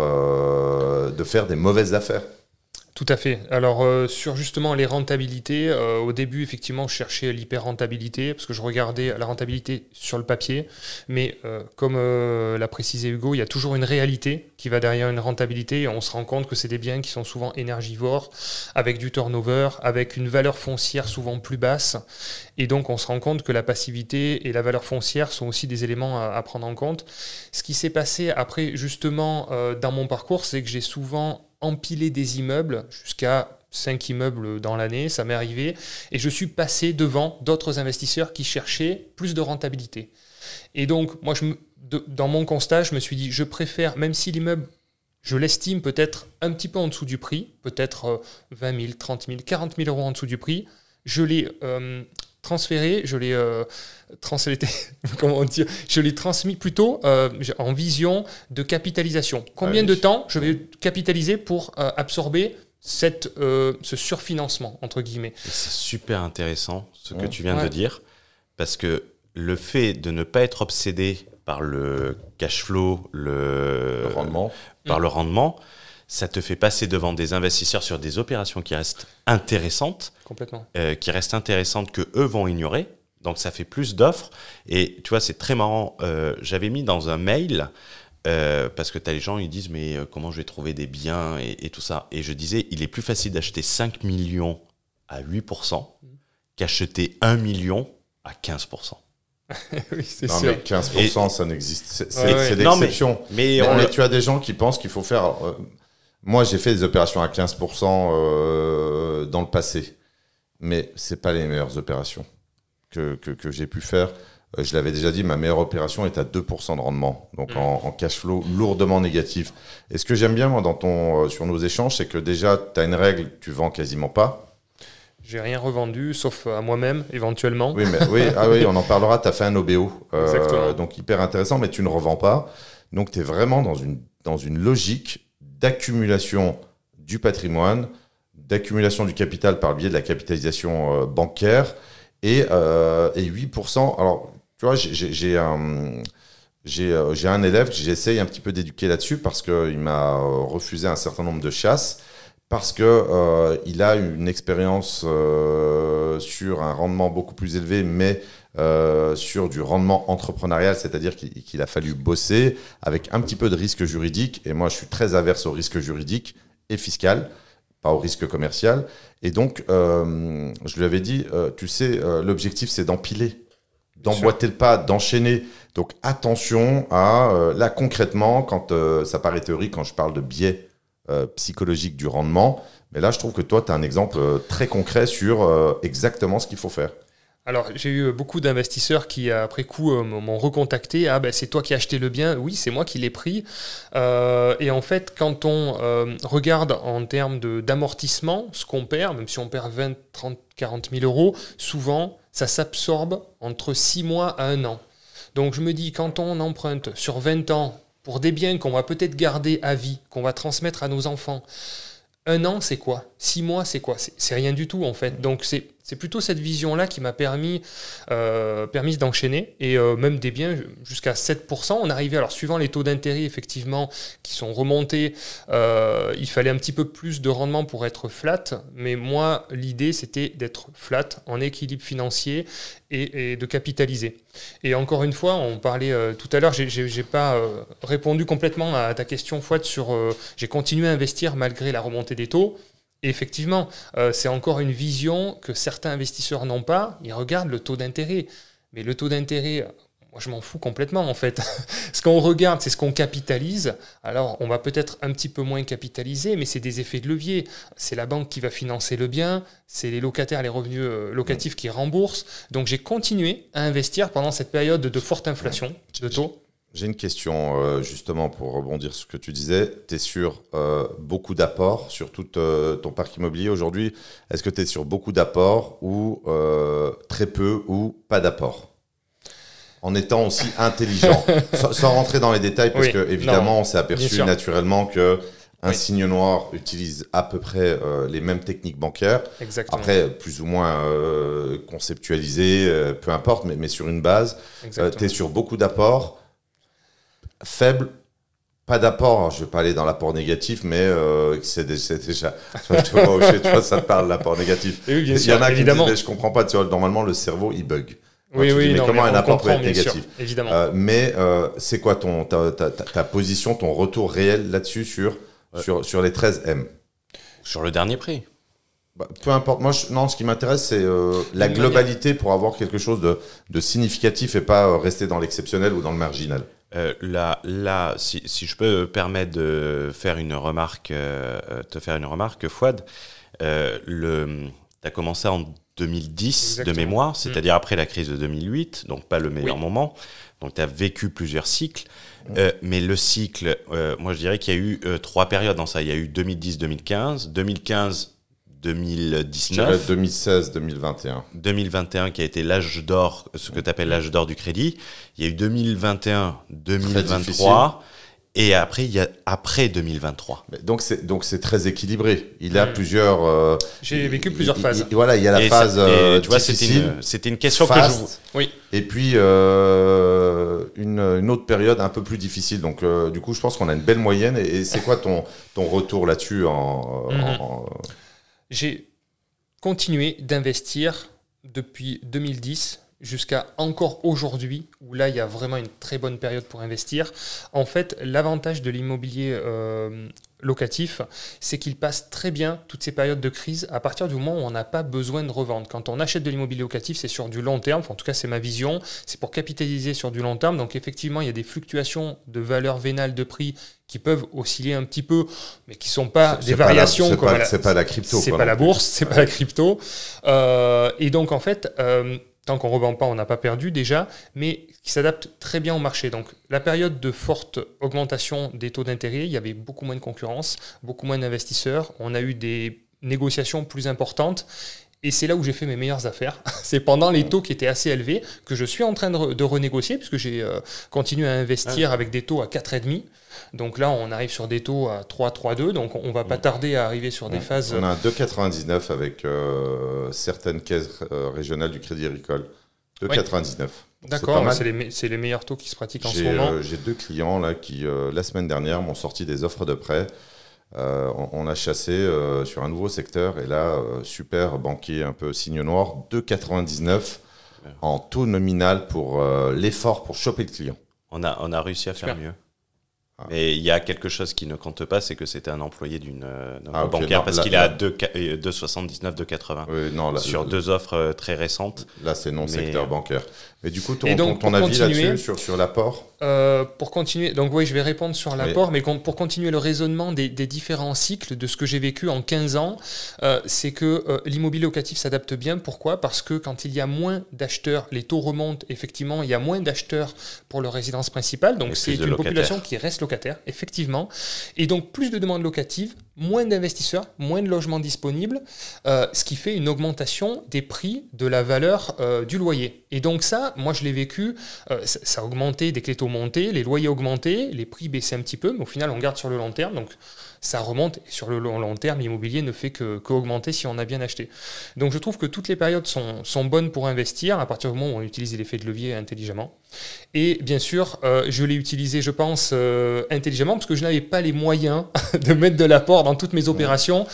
des mauvaises affaires. Tout à fait. Alors, sur justement les rentabilités, au début, effectivement, je cherchais l'hyper-rentabilité parce que je regardais la rentabilité sur le papier. Mais comme l'a précisé Hugo, il y a toujours une réalité qui va derrière une rentabilité et on se rend compte que c'est des biens qui sont souvent énergivores, avec du turnover, avec une valeur foncière souvent plus basse. Et donc, on se rend compte que la passivité et la valeur foncière sont aussi des éléments à prendre en compte. Ce qui s'est passé après, justement, dans mon parcours, c'est que j'ai souvent empiler des immeubles, jusqu'à 5 immeubles dans l'année, ça m'est arrivé, et je suis passé devant d'autres investisseurs qui cherchaient plus de rentabilité. Et donc, moi, dans mon constat, je me suis dit, je préfère, même si l'immeuble, je l'estime peut-être un petit peu en dessous du prix, peut-être 20 000, 30 000, 40 000 euros en dessous du prix, je l'ai transféré, je l'ai je l'ai transmis plutôt en vision de capitalisation. Combien de temps je vais capitaliser pour absorber ce surfinancement, entre guillemets. Et c'est super intéressant ce que tu viens de dire, parce que le fait de ne pas être obsédé par le cash flow, le rendement, le rendement, ça te fait passer devant des investisseurs sur des opérations qui restent intéressantes, complètement, qui restent intéressantes que eux vont ignorer. Donc ça fait plus d'offres. Et tu vois, c'est très marrant. J'avais mis dans un mail parce que tu as les gens, ils disent mais comment je vais trouver des biens et tout ça. Et je disais, il est plus facile d'acheter 5 millions à 8% qu'acheter 1 million à 15%. Oui, c'est non, sûr. mais 15%, ça n'existe. C'est l'exception. Mais tu as des gens qui pensent qu'il faut faire... moi, j'ai fait des opérations à 15% dans le passé. Mais ce n'est pas les meilleures opérations que j'ai pu faire. Je l'avais déjà dit, ma meilleure opération est à 2% de rendement. Donc en cash flow lourdement négatif. Et ce que j'aime bien, moi, sur nos échanges, c'est que déjà, tu as une règle, tu vends quasiment pas. J'ai rien revendu, sauf à moi-même, éventuellement. Oui, on en parlera. Tu as fait un OBO. Donc, hyper intéressant, mais tu ne revends pas. Donc, tu es vraiment dans une logique d'accumulation du patrimoine, d'accumulation du capital par le biais de la capitalisation bancaire et 8%. Alors, tu vois, j'ai un élève que j'essaye un petit peu d'éduquer là-dessus parce qu'il m'a refusé un certain nombre de chasses. Parce qu'il a une expérience sur un rendement beaucoup plus élevé, mais sur du rendement entrepreneurial, c'est-à-dire qu'il a fallu bosser avec un petit peu de risque juridique. Et moi, je suis très averse au risque juridique et fiscal, pas au risque commercial. Et donc, je lui avais dit, tu sais, l'objectif, c'est d'empiler, d'emboîter le pas, d'enchaîner. Donc, attention à, là, concrètement, quand ça paraît théorique, quand je parle de biais psychologique du rendement. Mais là, je trouve que toi, tu as un exemple très concret sur exactement ce qu'il faut faire. Alors, j'ai eu beaucoup d'investisseurs qui, après coup, m'ont recontacté. Ah, ben, c'est toi qui as acheté le bien. Oui, c'est moi qui l'ai pris. Et en fait, quand on regarde en termes d'amortissement, ce qu'on perd, même si on perd 20, 30, 40 000 euros, souvent, ça s'absorbe entre 6 mois à 1 an. Donc, je me dis, quand on emprunte sur 20 ans, pour des biens qu'on va peut-être garder à vie, qu'on va transmettre à nos enfants, 1 an, c'est quoi? 6 mois, c'est quoi? C'est rien du tout, en fait. Donc, C'est plutôt cette vision-là qui m'a permis d'enchaîner, et même des biens jusqu'à 7%. On arrivait, alors suivant les taux d'intérêt effectivement qui sont remontés, il fallait un petit peu plus de rendement pour être flat, mais moi l'idée c'était d'être flat, en équilibre financier et de capitaliser. Et encore une fois, on parlait tout à l'heure, j'ai pas répondu complètement à ta question, Fouad, sur j'ai continué à investir malgré la remontée des taux. Et effectivement, c'est encore une vision que certains investisseurs n'ont pas. Ils regardent le taux d'intérêt. Mais le taux d'intérêt, moi je m'en fous complètement en fait. Ce qu'on regarde, c'est ce qu'on capitalise. Alors on va peut-être un petit peu moins capitaliser, mais c'est des effets de levier. C'est la banque qui va financer le bien, c'est les locataires, les revenus locatifs qui remboursent. Donc j'ai continué à investir pendant cette période de forte inflation de taux. J'ai une question justement pour rebondir sur ce que tu disais. Tu es sur beaucoup d'apports sur tout ton parc immobilier aujourd'hui. Est-ce que tu es sur beaucoup d'apports ou très peu ou pas d'apports? En étant aussi intelligent, sans rentrer dans les détails, parce que évidemment on s'est aperçu naturellement que un signe noir utilise à peu près les mêmes techniques bancaires. Exactement. Après, plus ou moins conceptualisées, peu importe, mais sur une base. Tu es sur beaucoup d'apports. Faible, pas d'apport, je ne vais pas aller dans l'apport négatif, mais c'est déjà. Tu vois, ça te parle, l'apport négatif. Oui, bien sûr, il y en a évidemment. Qui disent, je ne comprends pas, tu vois, normalement le cerveau il bug. Oui, mais non, comment mais un apport peut être négatif? sûr, évidemment. Mais c'est quoi ta position, ton retour réel là-dessus sur les 13M? Sur le dernier prix. Peu importe. Moi, ce qui m'intéresse, c'est la globalité pour avoir quelque chose de significatif et pas rester dans l'exceptionnel ou dans le marginal. Là, si je peux permettre de faire une remarque, Fouad, tu as commencé en 2010 Exactement. de mémoire, c'est-à-dire après la crise de 2008, donc pas le meilleur moment. Donc tu as vécu plusieurs cycles. Mais le cycle, moi je dirais qu'il y a eu 3 périodes dans ça. Il y a eu 2010-2015, 2015-2019, 2016-2021. 2021 qui a été l'âge d'or, ce que tu appelles l'âge d'or du crédit. Il y a eu 2021-2023 et après il y a après 2023. Donc c'est très équilibré. Il a plusieurs. J'ai vécu plusieurs phases. Voilà, il y a la phase tu vois, difficile. c'était une question fast, que je. Oui. Et puis une autre période un peu plus difficile. Donc du coup, je pense qu'on a une belle moyenne. Et c'est quoi ton retour là-dessus J'ai continué d'investir depuis 2010 jusqu'à encore aujourd'hui, où là, il y a vraiment une très bonne période pour investir. En fait, l'avantage de l'immobilier locatif, c'est qu'il passe très bien toutes ces périodes de crise à partir du moment où on n'a pas besoin de revendre. Quand on achète de l'immobilier locatif, c'est sur du long terme, enfin, en tout cas c'est ma vision, c'est pour capitaliser sur du long terme. Donc effectivement, il y a des fluctuations de valeur vénale de prix qui peuvent osciller un petit peu, mais qui ne sont pas des variations. C'est pas la crypto. C'est pas la bourse, c'est pas la crypto. Et donc en fait, tant qu'on ne revend pas, on n'a pas perdu déjà, mais qui s'adapte très bien au marché. Donc la période de forte augmentation des taux d'intérêt, il y avait beaucoup moins de concurrence, beaucoup moins d'investisseurs, on a eu des négociations plus importantes. Et c'est là où j'ai fait mes meilleures affaires. C'est pendant les taux qui étaient assez élevés que je suis en train de renégocier, puisque j'ai continué à investir avec des taux à 4,5. Donc là, on arrive sur des taux à 3, 3,2. Donc on ne va pas tarder à arriver sur des phases... On a un 2,99 avec certaines caisses régionales du Crédit Agricole. 2,99. D'accord, c'est les meilleurs taux qui se pratiquent en ce moment. J'ai 2 clients là, qui, la semaine dernière, m'ont sorti des offres de prêt. On a chassé sur un nouveau secteur et là, super banquier, un peu signe noir, 2,99 en taux nominal pour l'effort pour choper le client. On a réussi à faire mieux. Mais il y a quelque chose qui ne compte pas, c'est que c'était un employé d'un bancaire, parce qu'il est à 2,79, 2,80 sur 2 offres très récentes. Là, c'est non-secteur bancaire. Mais du coup, ton avis là-dessus, sur l'apport pour continuer, donc oui, je vais répondre sur l'apport, mais pour continuer le raisonnement des différents cycles de ce que j'ai vécu en 15 ans, c'est que l'immobilier locatif s'adapte bien. Pourquoi ? Parce que quand il y a moins d'acheteurs, les taux remontent, effectivement, il y a moins d'acheteurs pour leur résidence principale, donc c'est une population qui reste locataire, effectivement, et donc plus de demandes locatives, moins d'investisseurs, moins de logements disponibles, ce qui fait une augmentation des prix de la valeur du loyer. Et donc ça, moi je l'ai vécu, ça a augmenté dès que les taux montaient, les loyers augmentaient, les prix baissaient un petit peu, mais au final on garde sur le long terme, donc ça remonte. Et sur le long terme, l'immobilier ne fait qu'augmenter si on a bien acheté. Donc je trouve que toutes les périodes sont bonnes pour investir, à partir du moment où on utilise l'effet de levier intelligemment. Et bien sûr, je l'ai utilisé, je pense, intelligemment, parce que je n'avais pas les moyens de mettre de l'apport dans toutes mes opérations.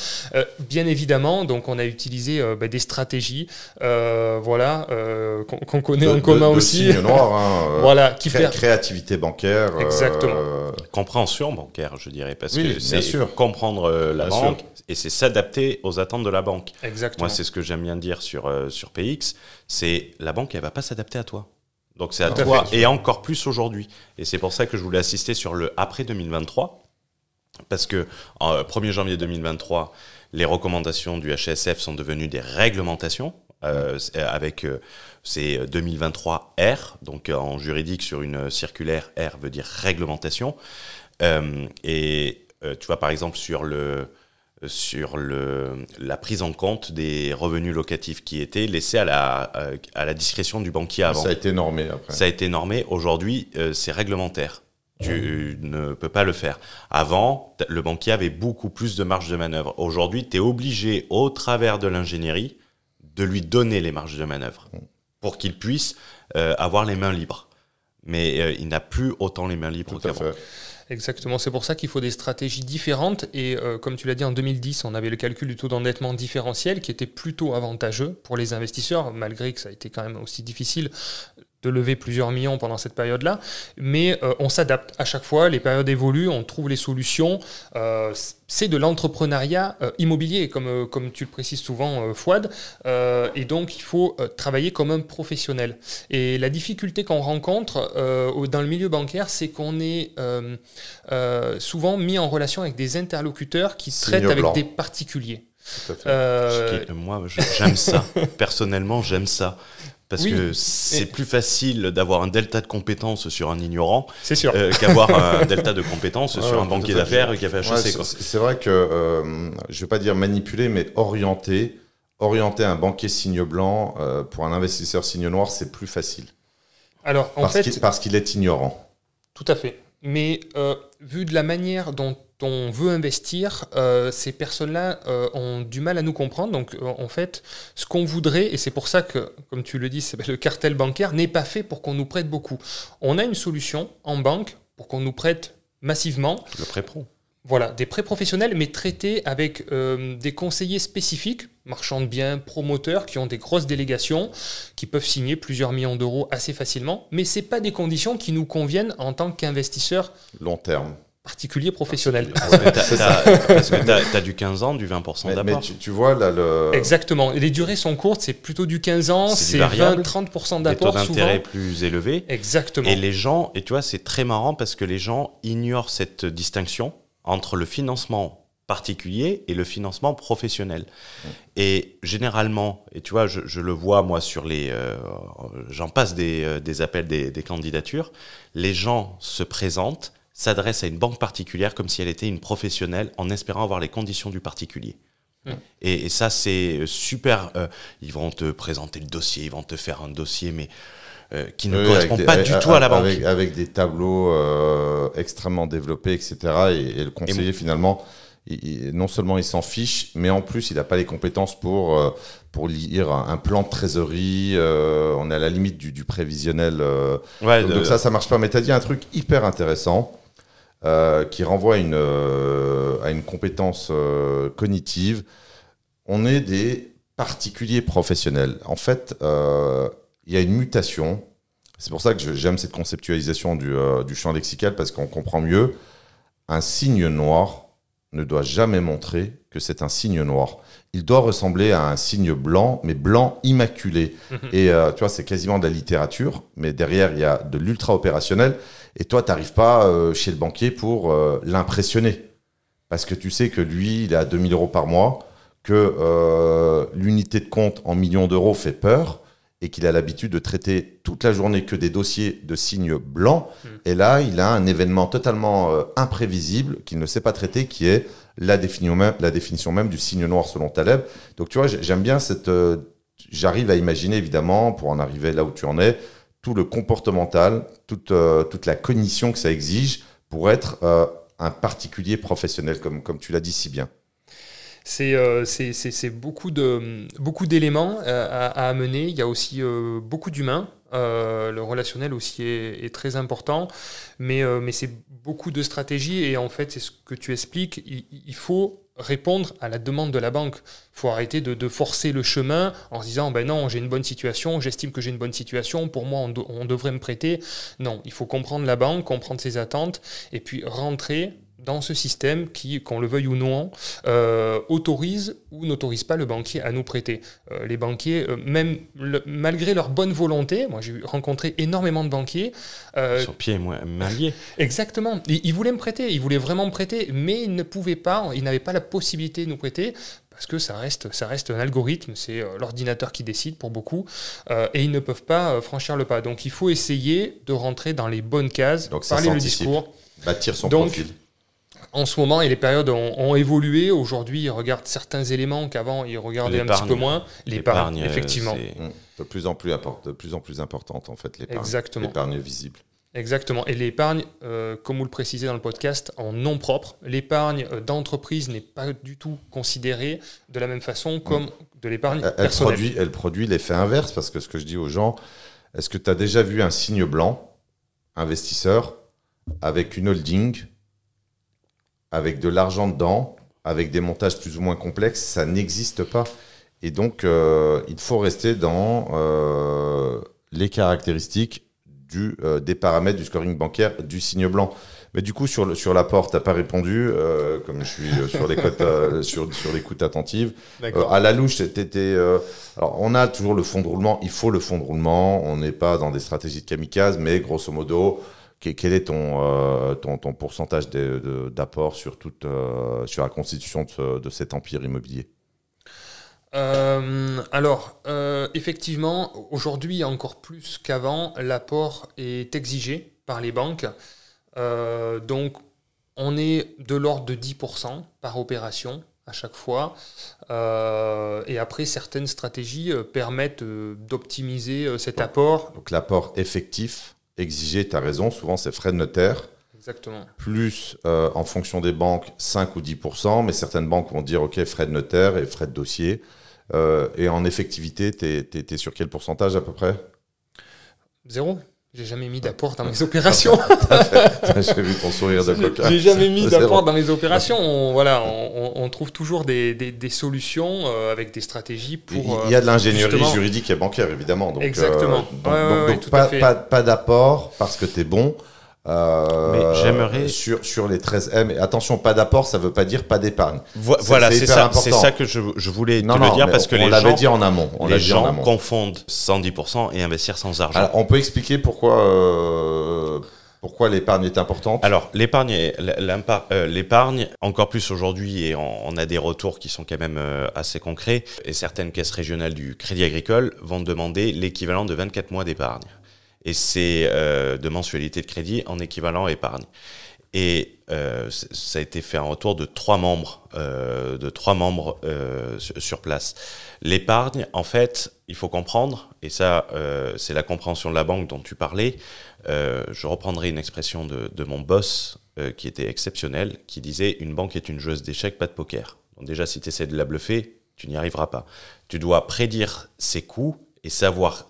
Bien évidemment, donc on a utilisé des stratégies, qu'on connaît en commun aussi. Signe noir, voilà, créativité bancaire. Exactement. Compréhension bancaire, je dirais, parce oui, que c'est sûr. comprendre la bien banque sûr. et c'est s'adapter aux attentes de la banque. Exactement. Moi, c'est ce que j'aime bien dire sur PX, c'est la banque, elle va pas s'adapter à toi. Donc c'est à toi, et encore plus aujourd'hui. Et c'est pour ça que je voulais assister sur le après 2023, parce que en 1er janvier 2023, les recommandations du HCSF sont devenues des réglementations, avec c'est 2023 R, donc en juridique sur une circulaire, R veut dire réglementation. Tu vois, par exemple, sur la prise en compte des revenus locatifs qui étaient laissés à la discrétion du banquier avant. Ça a été normé après. Ça a été normé. Aujourd'hui, c'est réglementaire. Tu ne peux pas le faire. Avant, le banquier avait beaucoup plus de marge de manœuvre. Aujourd'hui, tu es obligé, au travers de l'ingénierie, de lui donner les marges de manœuvre pour qu'il puisse avoir les mains libres. Mais il n'a plus autant les mains libres qu'avant. Exactement, c'est pour ça qu'il faut des stratégies différentes et comme tu l'as dit en 2010, on avait le calcul du taux d'endettement différentiel qui était plutôt avantageux pour les investisseurs, malgré que ça a été quand même aussi difficile de lever plusieurs millions pendant cette période-là, mais on s'adapte à chaque fois, les périodes évoluent, on trouve les solutions, c'est de l'entrepreneuriat immobilier, comme tu le précises souvent, Fouad, et donc il faut travailler comme un professionnel. Et la difficulté qu'on rencontre dans le milieu bancaire, c'est qu'on est souvent mis en relation avec des interlocuteurs qui traitent avec des particuliers. Tout à fait. Moi, j'aime ça. Personnellement, j'aime ça. Parce que c'est plus facile d'avoir un delta de compétences sur un ignorant qu'avoir un delta de compétences sur un banquier d'affaires qui a fait HEC. C'est vrai que, je ne vais pas dire manipuler, mais orienter un banquier signe blanc pour un investisseur signe noir, c'est plus facile. Alors, parce qu'il est ignorant. Tout à fait. Mais vu de la manière dont on veut investir, ces personnes-là ont du mal à nous comprendre. Donc, en fait, ce qu'on voudrait, et c'est pour ça que, comme tu le dis, le cartel bancaire n'est pas fait pour qu'on nous prête beaucoup. On a une solution en banque pour qu'on nous prête massivement. Le prêt pro. Voilà, des prêts professionnels, mais traités avec des conseillers spécifiques, marchands de biens, promoteurs, qui ont des grosses délégations, qui peuvent signer plusieurs millions d'euros assez facilement. Mais ce n'est pas des conditions qui nous conviennent en tant qu'investisseurs long terme. Particulier professionnel. Parce que tu as du 15 ans, du 20% d'apport. Mais tu vois là Exactement. Les durées sont courtes, c'est plutôt du 15 ans, c'est 20-30% d'apport. Des taux d'intérêt plus élevés. Exactement. Et les gens, et tu vois, c'est très marrant parce que les gens ignorent cette distinction entre le financement particulier et le financement professionnel. Et généralement, et tu vois, je le vois moi sur j'en passe des appels, des candidatures, les gens se présentent, s'adresse à une banque particulière comme si elle était une professionnelle en espérant avoir les conditions du particulier. Et ça, c'est super. Ils vont te présenter le dossier, ils vont te faire un dossier, mais qui ne correspond pas du tout à la banque. Avec des tableaux extrêmement développés, etc. Et le conseiller, finalement, non seulement il s'en fiche, mais en plus, il n'a pas les compétences pour lire un plan de trésorerie. On est à la limite du prévisionnel. Donc ça marche pas. Mais tu as dit un truc hyper intéressant. Qui renvoie à une compétence cognitive. On est des particuliers professionnels. En fait, il y a une mutation. C'est pour ça que j'aime cette conceptualisation du champ lexical, parce qu'on comprend mieux. Un signe noir ne doit jamais montrer que c'est un signe noir. Il doit ressembler à un signe blanc, mais blanc immaculé. Et tu vois, c'est quasiment de la littérature, mais derrière, il y a de l'ultra-opérationnel. Et toi, tu n'arrives pas chez le banquier pour l'impressionner. Parce que tu sais que lui, il est à 2 000 euros par mois, que l'unité de compte en millions d'euros fait peur, et qu'il a l'habitude de traiter toute la journée que des dossiers de signes blancs. Et là, il a un événement totalement imprévisible qu'il ne sait pas traiter, qui est la définition même du signe noir selon Taleb. Donc tu vois, j'aime bien j'arrive à imaginer évidemment, pour en arriver là où tu en es, tout le comportemental, toute la cognition que ça exige pour être un particulier professionnel, comme tu l'as dit si bien. C'est beaucoup d'éléments à amener. Il y a aussi beaucoup d'humains. Le relationnel aussi est très important, mais c'est beaucoup de stratégies et en fait c'est ce que tu expliques. Il faut répondre à la demande de la banque. Il faut arrêter de forcer le chemin en se disant ben non, j'ai une bonne situation, j'estime que j'ai une bonne situation, pour moi on devrait me prêter. Non, il faut comprendre la banque, comprendre ses attentes et puis rentrer dans ce système qui, qu'on le veuille ou non, autorise ou n'autorise pas le banquier à nous prêter. Les banquiers, malgré leur bonne volonté, moi j'ai rencontré énormément de banquiers. Sur pied main liée. Exactement. Ils voulaient me prêter, ils voulaient vraiment me prêter, mais ils ne pouvaient pas, ils n'avaient pas la possibilité de nous prêter. Parce que ça reste un algorithme, c'est l'ordinateur qui décide pour beaucoup, et ils ne peuvent pas franchir le pas. Donc il faut essayer de rentrer dans les bonnes cases, parler le discours. Bâtir son profil. En ce moment, et les périodes ont évolué. Aujourd'hui, ils regardent certains éléments qu'avant, ils regardaient un petit peu moins. L'épargne, effectivement. De plus en plus importante, en fait, l'épargne. Exactement. L'épargne visible. Exactement. Et l'épargne, comme vous le précisez dans le podcast, en nom propre, l'épargne d'entreprise n'est pas du tout considérée de la même façon comme de l'épargne personnelle. Elle produit l'effet inverse, parce que ce que je dis aux gens, est-ce que tu as déjà vu un signe blanc, investisseur, avec une holding, avec de l'argent dedans, avec des montages plus ou moins complexes? Ça n'existe pas. Et donc, il faut rester dans les caractéristiques des paramètres du scoring bancaire du signe blanc. Mais du coup, sur l'apport, tu n'as pas répondu, comme je suis sur l'écoute attentive. À la louche, alors, on a toujours le fonds de roulement. Il faut le fonds de roulement. On n'est pas dans des stratégies de kamikaze, mais grosso modo, quel est ton pourcentage d'apport sur la constitution de cet empire immobilier? Effectivement, aujourd'hui, encore plus qu'avant, l'apport est exigé par les banques. Donc, on est de l'ordre de 10% par opération à chaque fois. Et après, certaines stratégies permettent d'optimiser cet apport. Donc, l'apport effectif exigé, tu as raison, souvent c'est frais de notaire. Exactement. Plus, en fonction des banques, 5 ou 10%, mais certaines banques vont dire, OK, frais de notaire et frais de dossier. Et en effectivité, tu es sur quel pourcentage à peu près? 0. J'ai jamais mis d'apport dans mes opérations. J'ai vu ton sourire de coquin. J'ai jamais mis d'apport dans mes opérations. On trouve toujours des solutions avec des stratégies pour... Il y a de l'ingénierie juridique et bancaire, évidemment. Donc, exactement. Donc pas d'apport parce que tu es bon. Mais j'aimerais sur les 13M, et attention, pas d'apport, ça veut pas dire pas d'épargne. Voilà, c'est ça que je voulais te le dire, parce que on l'avait dit en amont. Les gens confondent 110% et investir sans argent. Alors, on peut expliquer pourquoi l'épargne est importante? Alors, l'épargne, encore plus aujourd'hui, et on a des retours qui sont quand même assez concrets, et certaines caisses régionales du Crédit Agricole vont demander l'équivalent de 24 mois d'épargne. Et c'est de mensualité de crédit en équivalent épargne. Et ça a été fait en retour de 3 membres, sur place. L'épargne, en fait, il faut comprendre, et ça, c'est la compréhension de la banque dont tu parlais. Je reprendrai une expression de mon boss qui était exceptionnelle, qui disait « Une banque est une joueuse d'échecs, pas de poker ». Donc déjà, si tu essaies de la bluffer, tu n'y arriveras pas. Tu dois prédire ses coups et savoir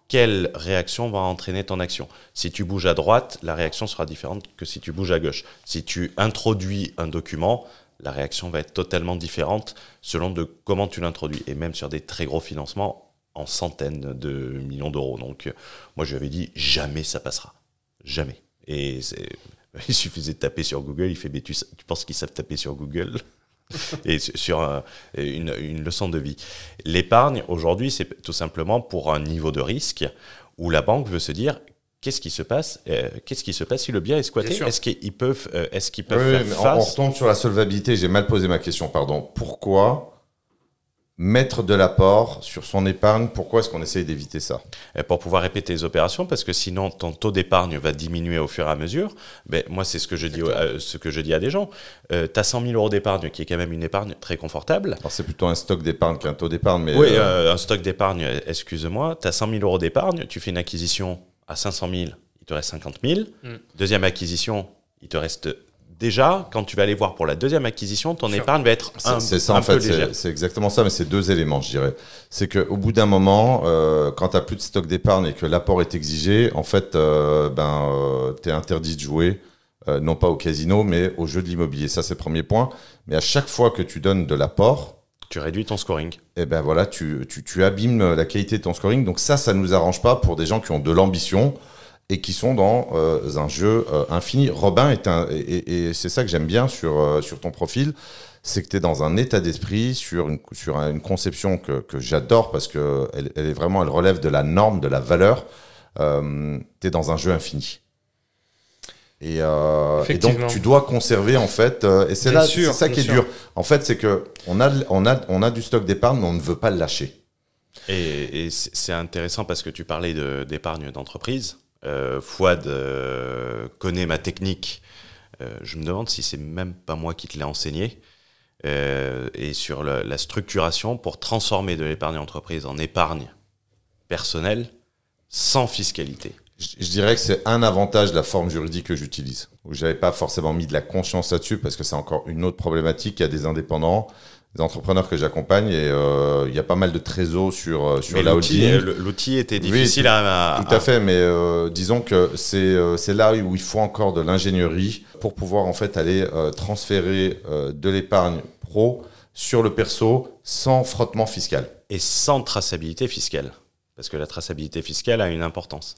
quelle réaction va entraîner ton action. Si tu bouges à droite, la réaction sera différente que si tu bouges à gauche. Si tu introduis un document, la réaction va être totalement différente selon de comment tu l'introduis. Et même sur des très gros financements, en centaines de millions d'euros. Donc, moi, je lui avais dit, jamais ça passera. Jamais. Et il suffisait de taper sur Google. Il fait, mais tu penses qu'ils savent taper sur Google ? Et sur une leçon de vie. L'épargne, aujourd'hui, c'est tout simplement pour un niveau de risque où la banque veut se dire qu'est-ce qui se passe si le bien est squatté? Est-ce qu'ils peuvent faire face? On retombe sur la solvabilité. J'ai mal posé ma question, pardon. Pourquoi mettre de l'apport sur son épargne. Pourquoi est-ce qu'on essaye d'éviter ça? Et pour pouvoir répéter les opérations, parce que sinon ton taux d'épargne va diminuer au fur et à mesure. Ben, moi, c'est ce que je dis à des gens. Tu as 100 000 euros d'épargne, qui est quand même une épargne très confortable. Alors, c'est plutôt un stock d'épargne qu'un taux d'épargne. Mais oui, un stock d'épargne, excuse-moi. Tu as 100 000 euros d'épargne, tu fais une acquisition à 500 000, il te reste 50 000. Deuxième acquisition, il te reste... Déjà, quand tu vas aller voir pour la deuxième acquisition, ton épargne va être un peu légère. C'est exactement ça, mais c'est deux éléments, je dirais. C'est qu'au bout d'un moment, quand tu n'as plus de stock d'épargne et que l'apport est exigé, en fait, tu es interdit de jouer, non pas au casino, mais au jeu de l'immobilier. Ça, c'est le premier point. Mais à chaque fois que tu donnes de l'apport, tu réduis ton scoring. Et ben voilà, tu abîmes la qualité de ton scoring. Donc ça ne nous arrange pas pour des gens qui ont de l'ambition et qui sont dans un jeu infini. Robin et c'est ça que j'aime bien sur ton profil, c'est que tu es dans un état d'esprit, sur une conception que j'adore parce qu'elle est vraiment, elle relève de la norme, de la valeur. Tu es dans un jeu infini. Et donc tu dois conserver en fait, et c'est ça qui est dur. En fait, c'est que on a du stock d'épargne, mais on ne veut pas le lâcher. Et c'est intéressant parce que tu parlais d'épargne d'entreprise. Fouad connaît ma technique. Je me demande si c'est même pas moi qui te l'ai enseigné. Et sur la structuration pour transformer de l'épargne entreprise en épargne personnelle sans fiscalité. Je dirais que c'est un avantage de la forme juridique que j'utilise. Où j'avais pas forcément mis de la conscience là-dessus parce que c'est encore une autre problématique. Il y a des indépendants, des entrepreneurs que j'accompagne et il y a pas mal de trésors sur la holding. L'outil était difficile à... Tout à fait, mais disons que c'est là où il faut encore de l'ingénierie pour pouvoir en fait aller transférer de l'épargne pro sur le perso sans frottement fiscal. Et sans traçabilité fiscale. Parce que la traçabilité fiscale a une importance.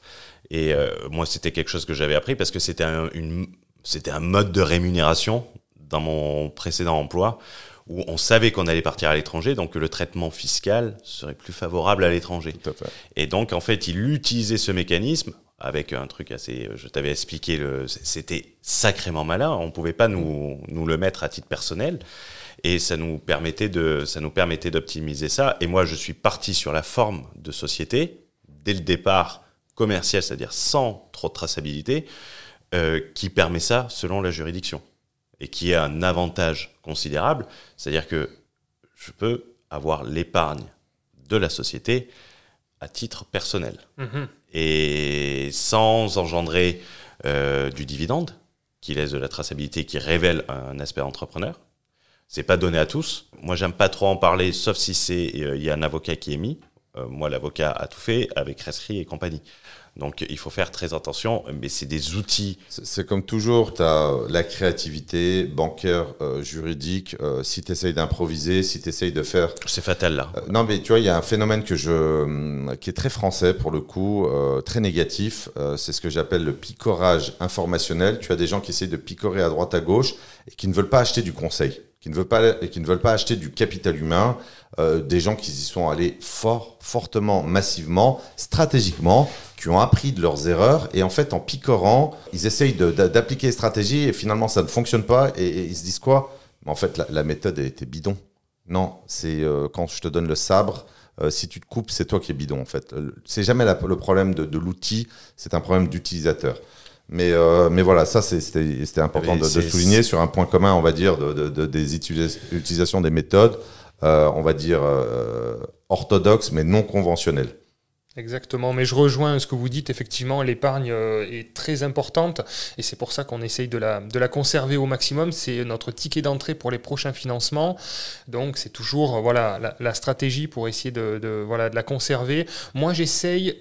Et moi, c'était quelque chose que j'avais appris parce que c'était un mode de rémunération dans mon précédent emploi où on savait qu'on allait partir à l'étranger, donc que le traitement fiscal serait plus favorable à l'étranger. Tout à fait. Et donc, en fait, il utilisait ce mécanisme avec un truc assez... Je t'avais expliqué, c'était sacrément malin. On ne pouvait pas nous le mettre à titre personnel. Et ça nous permettait d'optimiser ça. Et moi, je suis parti sur la forme de société, dès le départ commercial, c'est-à-dire sans trop de traçabilité, qui permet ça selon la juridiction. Et qui a un avantage considérable, c'est-à-dire que je peux avoir l'épargne de la société à titre personnel. Et sans engendrer du dividende, qui laisse de la traçabilité, qui révèle un aspect entrepreneur. C'est pas donné à tous. Moi, j'aime pas trop en parler, sauf si il y a un avocat qui est mis. Moi, l'avocat a tout fait avec Rescrit et compagnie. Donc, il faut faire très attention, mais c'est des outils. C'est comme toujours, tu as la créativité bancaire, juridique. Si tu essayes d'improviser, si tu essayes de faire... C'est fatal, là. Non, mais tu vois, il y a un phénomène qui est très français, pour le coup, très négatif. C'est ce que j'appelle le picorage informationnel. Tu as des gens qui essayent de picorer à droite, à gauche, et qui ne veulent pas acheter du conseil, qui ne veulent pas acheter du capital humain, des gens qui y sont allés fortement, massivement, stratégiquement, qui ont appris de leurs erreurs et en fait en picorant, ils essayent d'appliquer les stratégies et finalement ça ne fonctionne pas et ils se disent quoi? Mais en fait la méthode elle était bidon. Non, c'est quand je te donne le sabre, si tu te coupes, c'est toi qui es bidon en fait. C'est jamais le problème de l'outil, c'est un problème d'utilisateur. Mais voilà, ça c'était important de souligner sur un point commun, on va dire, des utilisations des méthodes, on va dire orthodoxes mais non conventionnelles. Exactement, mais je rejoins ce que vous dites, effectivement, l'épargne est très importante et c'est pour ça qu'on essaye de la conserver au maximum, c'est notre ticket d'entrée pour les prochains financements, donc c'est toujours la stratégie pour essayer de la conserver. Moi j'essaye...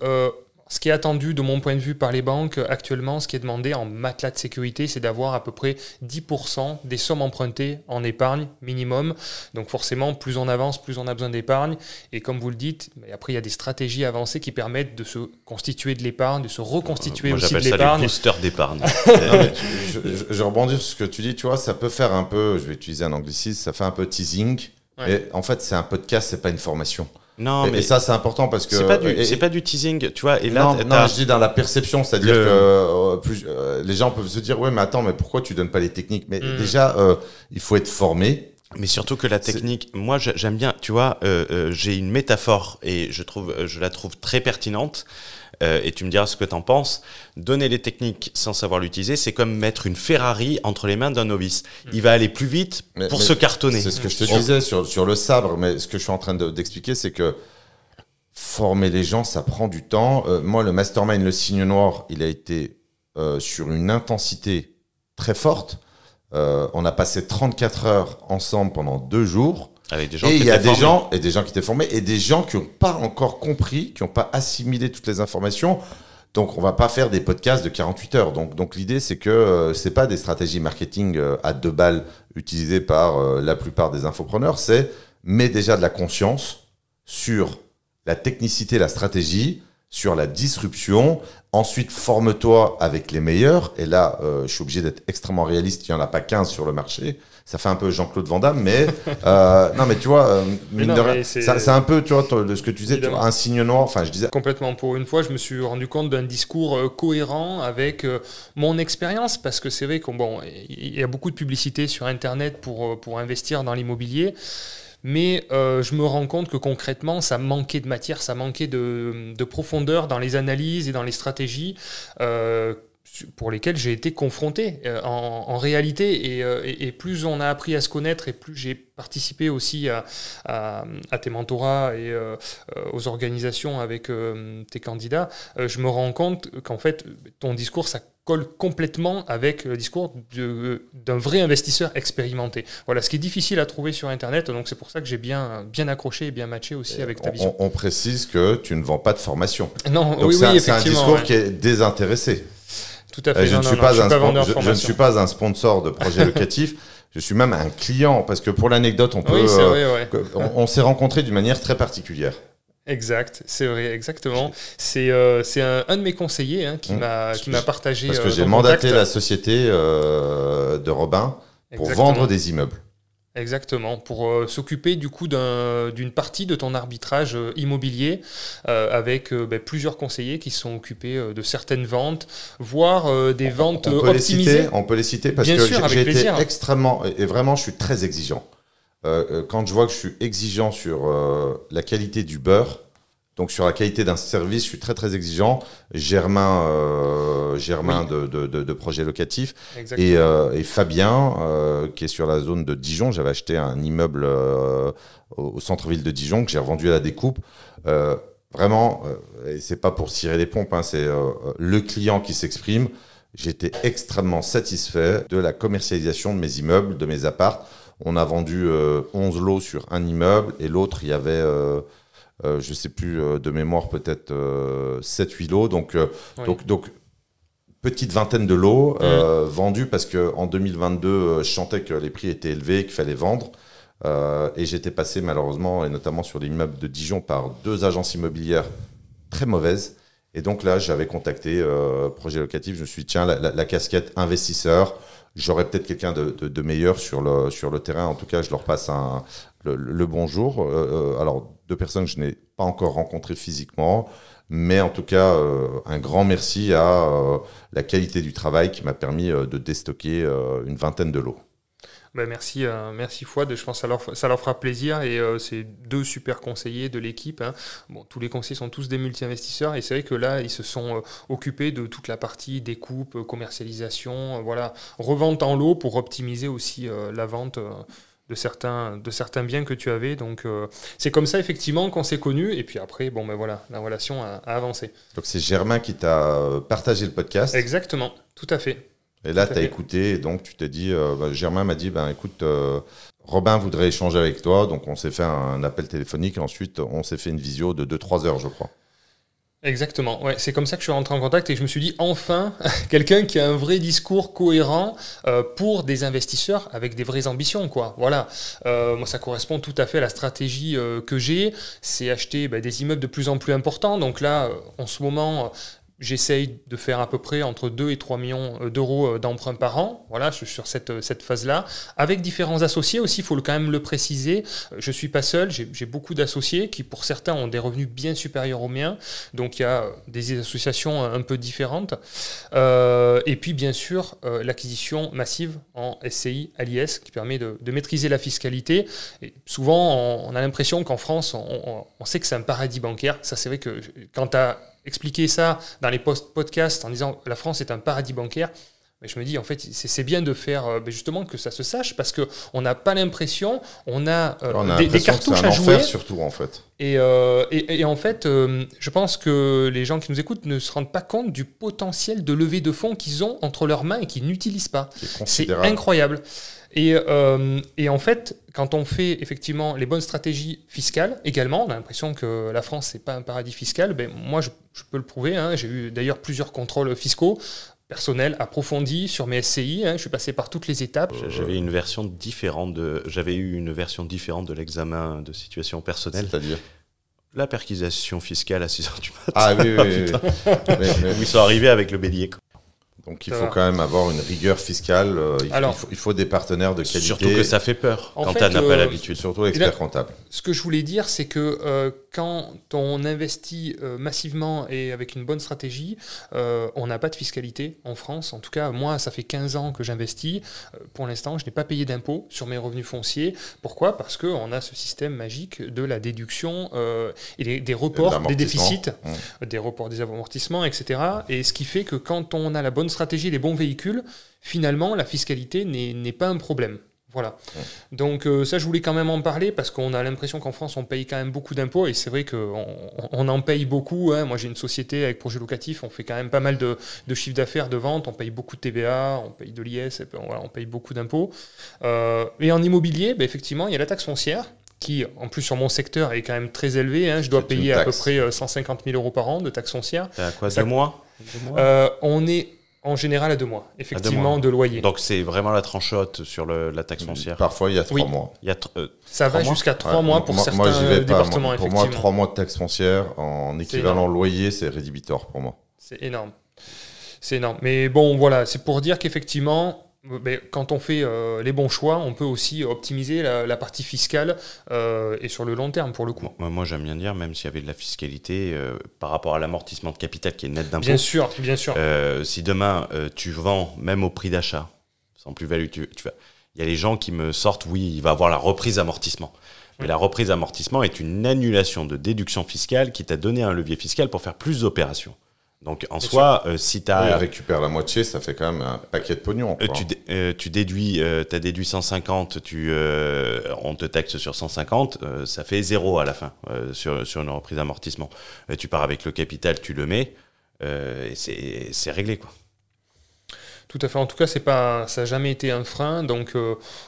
Ce qui est attendu de mon point de vue par les banques actuellement, ce qui est demandé en matelas de sécurité, c'est d'avoir à peu près 10% des sommes empruntées en épargne minimum. Donc forcément, plus on avance, plus on a besoin d'épargne. Et comme vous le dites, après il y a des stratégies avancées qui permettent de se constituer de l'épargne, de se reconstituer aussi de l'épargne. J'appelle ça du booster d'épargne. Je rebondis sur ce que tu dis, tu vois, ça peut faire un peu, je vais utiliser un anglicisme, ça fait un peu teasing. Ouais. Et en fait, c'est un podcast, c'est pas une formation. Non, mais ça c'est important parce que c'est pas du teasing, tu vois. Et là, non, je dis dans la perception, c'est-à-dire que les gens peuvent se dire ouais, mais attends, mais pourquoi tu donnes pas les techniques? Mais déjà, il faut être formé Mais surtout que la technique, moi j'aime bien, tu vois, j'ai une métaphore et je la trouve très pertinente. Et tu me diras ce que t'en penses. Donner les techniques sans savoir l'utiliser, c'est comme mettre une Ferrari entre les mains d'un novice. Il va aller plus vite pour se cartonner. C'est ce que je te disais sur le sabre, mais ce que je suis en train d'expliquer, c'est que former les gens, ça prend du temps. Moi, le mastermind, le signe noir, il a été sur une intensité très forte. On a passé 34 heures ensemble pendant 2 jours. Avec des gens et qui il y a étaient des formés. gens, et des gens qui étaient formés, et des gens qui n'ont pas encore compris, qui n'ont pas assimilé toutes les informations. Donc, on va pas faire des podcasts de 48 heures. Donc l'idée, c'est que c'est pas des stratégies marketing à 2 balles utilisées par la plupart des infopreneurs. C'est mets déjà de la conscience sur la technicité, la stratégie, sur la disruption. Ensuite, forme-toi avec les meilleurs. Et là, je suis obligé d'être extrêmement réaliste. Il n'y en a pas 15 sur le marché. Ça fait un peu Jean-Claude Van Damme, mais non, mais tu vois, c'est un peu, tu vois, ce que tu disais, tu vois, un signe noir. Enfin, je disais complètement. Pour une fois, je me suis rendu compte d'un discours cohérent avec mon expérience, parce que c'est vrai qu'il y a beaucoup de publicité sur Internet pour investir dans l'immobilier. Mais je me rends compte que concrètement, ça manquait de matière, ça manquait de profondeur dans les analyses et dans les stratégies pour lesquelles j'ai été confronté en réalité. Et plus on a appris à se connaître et plus j'ai participé aussi à tes mentorats et aux organisations avec tes candidats, je me rends compte qu'en fait, ton discours, ça colle complètement avec le discours d'un vrai investisseur expérimenté. Voilà, ce qui est difficile à trouver sur Internet, donc c'est pour ça que j'ai bien accroché et bien matché aussi avec ta vision. On précise que tu ne vends pas de formation. Non, donc oui, c'est un discours qui est désintéressé. Tout à fait. Je ne suis pas un sponsor de projet locatif. Je suis même un client, parce que pour l'anecdote, on s'est rencontrés d'une manière très particulière. Exact, c'est vrai, exactement. C'est un de mes conseillers qui m'a partagé. Parce que j'ai mandaté la société de Robin pour vendre des immeubles. Exactement, pour s'occuper du coup d'une partie de ton arbitrage immobilier avec plusieurs conseillers qui sont occupés de certaines ventes, voire des ventes optimisées. On peut les citer parce Bien que sûr, j'ai été plaisir. extrêmement, et vraiment je suis très exigeant. Quand je vois que je suis exigeant sur la qualité du beurre, donc sur la qualité d'un service, je suis très très exigeant. Germain de Projet Locatif et Fabien qui est sur la zone de Dijon. J'avais acheté un immeuble au centre-ville de Dijon que j'ai revendu à la découpe. Vraiment, et c'est pas pour cirer les pompes, c'est le client qui s'exprime. J'étais extrêmement satisfait de la commercialisation de mes immeubles, de mes apparts. On a vendu 11 lots sur un immeuble et l'autre, il y avait... je ne sais plus de mémoire, peut-être 7-8 lots. Donc, petite vingtaine de lots vendus parce qu'en 2022, je sentais que les prix étaient élevés, qu'il fallait vendre. Et j'étais passé malheureusement, et notamment sur l'immeuble de Dijon, par 2 agences immobilières très mauvaises. Et donc là, j'avais contacté Projet Locatif. Je me suis dit, tiens, la casquette investisseur, j'aurais peut-être quelqu'un de meilleur sur le terrain. En tout cas, je leur passe le bonjour. Alors, 2 personnes que je n'ai pas encore rencontrées physiquement, mais en tout cas, un grand merci à la qualité du travail qui m'a permis de déstocker une vingtaine de lots. Merci Fouad, je pense que ça leur fera plaisir et c'est 2 super conseillers de l'équipe. Tous les conseillers sont tous des multi-investisseurs et c'est vrai que là, ils se sont occupés de toute la partie découpe, commercialisation, revente en lot pour optimiser aussi la vente de certains biens que tu avais. Donc c'est comme ça effectivement qu'on s'est connus et puis après, la relation a avancé. Donc c'est Germain qui t'a partagé le podcast. Exactement, tout à fait. Et là, tu as écouté, et donc tu t'es dit, Germain m'a dit, écoute, Robin voudrait échanger avec toi, donc on s'est fait un appel téléphonique, et ensuite on s'est fait une visio de 2-3 heures, je crois. Exactement, c'est comme ça que je suis rentré en contact et je me suis dit, enfin, quelqu'un qui a un vrai discours cohérent pour des investisseurs avec des vraies ambitions, quoi. Voilà, moi ça correspond tout à fait à la stratégie que j'ai, c'est acheter des immeubles de plus en plus importants, donc là, en ce moment... J'essaye de faire à peu près entre 2 et 3 millions d'euros d'emprunt par an, voilà, sur cette phase-là, avec différents associés aussi, il faut quand même le préciser. Je ne suis pas seul, j'ai beaucoup d'associés qui, pour certains, ont des revenus bien supérieurs aux miens, donc il y a des associations un peu différentes. Et puis, bien sûr, l'acquisition massive en SCI à l'IS qui permet de maîtriser la fiscalité. Et souvent, on a l'impression qu'en France, on sait que c'est un paradis bancaire. Ça, c'est vrai que quand tu as expliqué ça dans les podcasts en disant la France est un paradis bancaire, mais je me dis en fait c'est bien de faire justement que ça se sache parce qu'on n'a pas l'impression, on a des cartouches à jouer surtout en fait. Et en fait je pense que les gens qui nous écoutent ne se rendent pas compte du potentiel de levée de fonds qu'ils ont entre leurs mains et qu'ils n'utilisent pas. C'est incroyable. Et en fait, quand on fait effectivement les bonnes stratégies fiscales, également, on a l'impression que la France, c'est pas un paradis fiscal. Ben, moi, je peux le prouver. Hein. J'ai eu d'ailleurs plusieurs contrôles fiscaux personnels approfondis sur mes SCI. Hein. Je suis passé par toutes les étapes. J'avais eu une version différente de l'examen de situation personnelle. C'est-à-dire la perquisition fiscale à 6h du matin. Ah oui. mais... Ils sont arrivés avec le bélier. Donc il faut quand même avoir une rigueur fiscale, il faut des partenaires de qualité. Surtout que ça fait peur quand tu n'as pas l'habitude. Surtout expert comptable. Ce que je voulais dire, c'est que quand on investit massivement et avec une bonne stratégie, on n'a pas de fiscalité en France. En tout cas, moi, ça fait 15 ans que j'investis. Pour l'instant, je n'ai pas payé d'impôts sur mes revenus fonciers. Pourquoi ? Parce qu'on a ce système magique de la déduction et des reports des déficits, des reports des amortissements, etc. Et ce qui fait que quand on a la bonne stratégie, les bons véhicules, finalement, la fiscalité n'est pas un problème. Voilà. Donc ça, je voulais quand même en parler parce qu'on a l'impression qu'en France, on paye quand même beaucoup d'impôts et c'est vrai qu'on en paye beaucoup. Hein. Moi, j'ai une société avec projet locatif, on fait quand même pas mal de chiffre d'affaires, de vente, on paye beaucoup de TVA, on paye de l'IS, on paye beaucoup d'impôts. Et en immobilier, effectivement, il y a la taxe foncière qui, en plus, sur mon secteur, est quand même très élevée. Hein. Je dois payer à peu près 150 000 euros par an de taxe foncière. C'est à quoi, 2 mois on est en général à 2 mois, effectivement, de loyer. Donc c'est vraiment la tranche haute sur la taxe foncière. Parfois, il y a 3 mois. Ça va jusqu'à 3 mois pour certains départements, pour effectivement. moi, 3 mois de taxe foncière en équivalent loyer, c'est rédhibitoire pour moi. C'est énorme. C'est énorme. Mais bon, voilà, c'est pour dire qu'effectivement, quand on fait les bons choix, on peut aussi optimiser la partie fiscale et sur le long terme, pour le coup. Moi, j'aime bien dire, même s'il y avait de la fiscalité par rapport à l'amortissement de capital qui est net d'impôt. Bien sûr, bien sûr. Si demain, tu vends même au prix d'achat, sans plus-value, il y a les gens qui me sortent, oui, il va avoir la reprise amortissement. Mais la reprise amortissement est une annulation de déduction fiscale qui t'a donné un levier fiscal pour faire plus d'opérations. Donc en soi, si tu as... récupère la moitié, ça fait quand même un paquet de pognon. Tu déduis, tu as déduit 150, on te taxe sur 150, ça fait 0 à la fin sur une reprise d'amortissement. Tu pars avec le capital, tu le mets, et c'est réglé, quoi. Tout à fait. En tout cas, ça n'a jamais été un frein. Donc,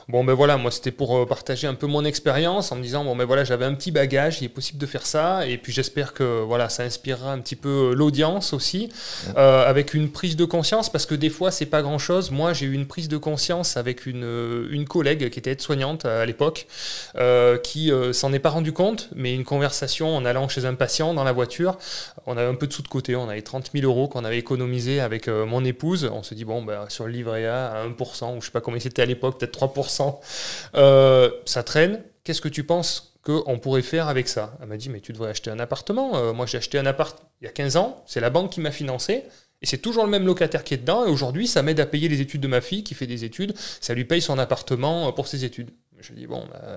voilà, moi, c'était pour partager un peu mon expérience en me disant, voilà, j'avais un petit bagage, il est possible de faire ça. Et puis, j'espère que voilà, ça inspirera un petit peu l'audience aussi, avec une prise de conscience, parce que des fois, c'est pas grand-chose. Moi, j'ai eu une prise de conscience avec une collègue qui était aide-soignante à l'époque, qui s'en est pas rendu compte, mais une conversation en allant chez un patient dans la voiture, on avait un peu de sous de côté, on avait 30 000 euros qu'on avait économisé avec mon épouse. On se dit, sur le livret A à 1%, ou je sais pas combien c'était à l'époque, peut-être 3%, ça traîne. Qu'est-ce que tu penses qu'on pourrait faire avec ça ? Elle m'a dit, mais tu devrais acheter un appartement. Moi, j'ai acheté un appart il y a 15 ans, c'est la banque qui m'a financé, et c'est toujours le même locataire qui est dedans, et aujourd'hui, ça m'aide à payer les études de ma fille qui fait des études, ça lui paye son appartement pour ses études. Je dis,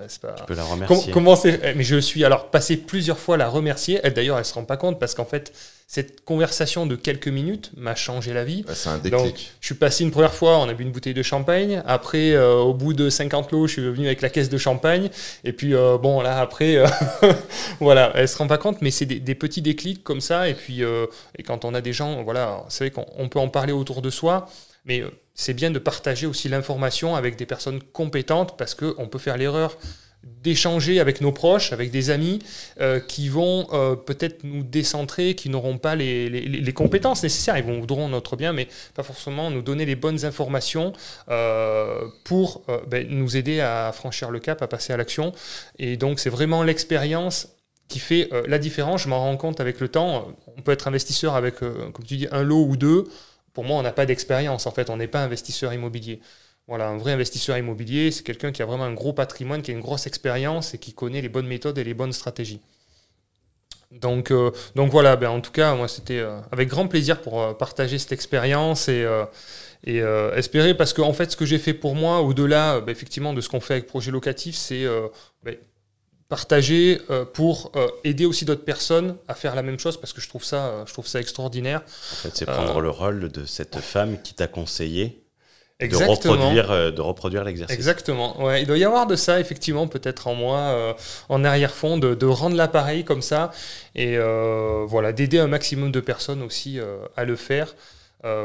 c'est pas... Tu peux la remercier. Comment c'est... Mais je suis alors passé plusieurs fois à la remercier. Elle, d'ailleurs, elle ne se rend pas compte parce qu'en fait, cette conversation de quelques minutes m'a changé la vie. C'est un déclic. Donc, je suis passé une première fois, on a bu une bouteille de champagne. Après, au bout de 50 lots, je suis venu avec la caisse de champagne. Et puis, après, voilà, elle ne se rend pas compte, mais c'est des petits déclics comme ça. Et puis, et quand on a des gens, voilà, c'est vrai qu'on peut en parler autour de soi. Mais c'est bien de partager aussi l'information avec des personnes compétentes parce qu'on peut faire l'erreur d'échanger avec nos proches, avec des amis qui vont peut-être nous décentrer, qui n'auront pas les compétences nécessaires. Ils voudront notre bien, mais pas forcément nous donner les bonnes informations pour nous aider à franchir le cap, à passer à l'action. Et donc, c'est vraiment l'expérience qui fait la différence. Je m'en rends compte avec le temps. On peut être investisseur avec, comme tu dis, un lot ou deux. Pour moi, on n'a pas d'expérience. En fait, on n'est pas investisseur immobilier. Voilà, un vrai investisseur immobilier, c'est quelqu'un qui a vraiment un gros patrimoine, qui a une grosse expérience et qui connaît les bonnes méthodes et les bonnes stratégies. Donc voilà, en tout cas, moi, c'était avec grand plaisir pour partager cette expérience et espérer, parce que en fait, ce que j'ai fait pour moi, au-delà effectivement de ce qu'on fait avec Projet Locatif, c'est partager pour aider aussi d'autres personnes à faire la même chose, parce que je trouve ça extraordinaire. En fait, c'est prendre le rôle de cette femme qui t'a conseillé exactement. de reproduire l'exercice. Exactement. Ouais, il doit y avoir de ça, effectivement, peut-être en moi, en arrière-fond, de rendre l'appareil comme ça et voilà, d'aider un maximum de personnes aussi à le faire.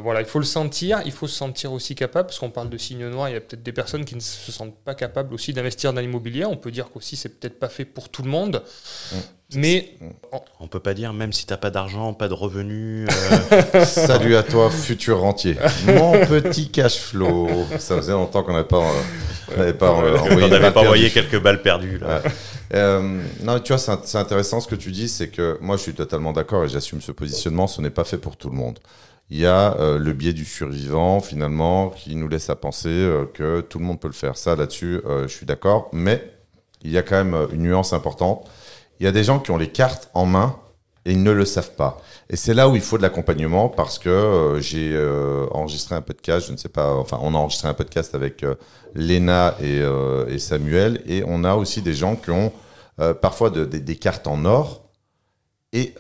Voilà, il faut le sentir, il faut se sentir aussi capable, parce qu'on parle de signes noirs, il y a peut-être des personnes qui ne se sentent pas capables aussi d'investir dans l'immobilier. On peut dire qu'aussi c'est peut-être pas fait pour tout le monde, mais on peut pas dire même si t'as pas d'argent, pas de revenus. Salut à toi, futur rentier. Mon petit cash flow. Ça faisait longtemps qu'on n'avait pas envoyé quelques balles perdues là. Ouais. Non, tu vois, c'est intéressant ce que tu dis, c'est que moi je suis totalement d'accord et j'assume ce positionnement. Ce n'est pas fait pour tout le monde. Il y a le biais du survivant, finalement, qui nous laisse à penser que tout le monde peut le faire. Ça, là-dessus, je suis d'accord. Mais il y a quand même une nuance importante. Il y a des gens qui ont les cartes en main et ils ne le savent pas. Et c'est là où il faut de l'accompagnement, parce que j'ai enregistré un podcast, je ne sais pas, enfin, on a enregistré un podcast avec Léna et Samuel. Et on a aussi des gens qui ont parfois des cartes en or et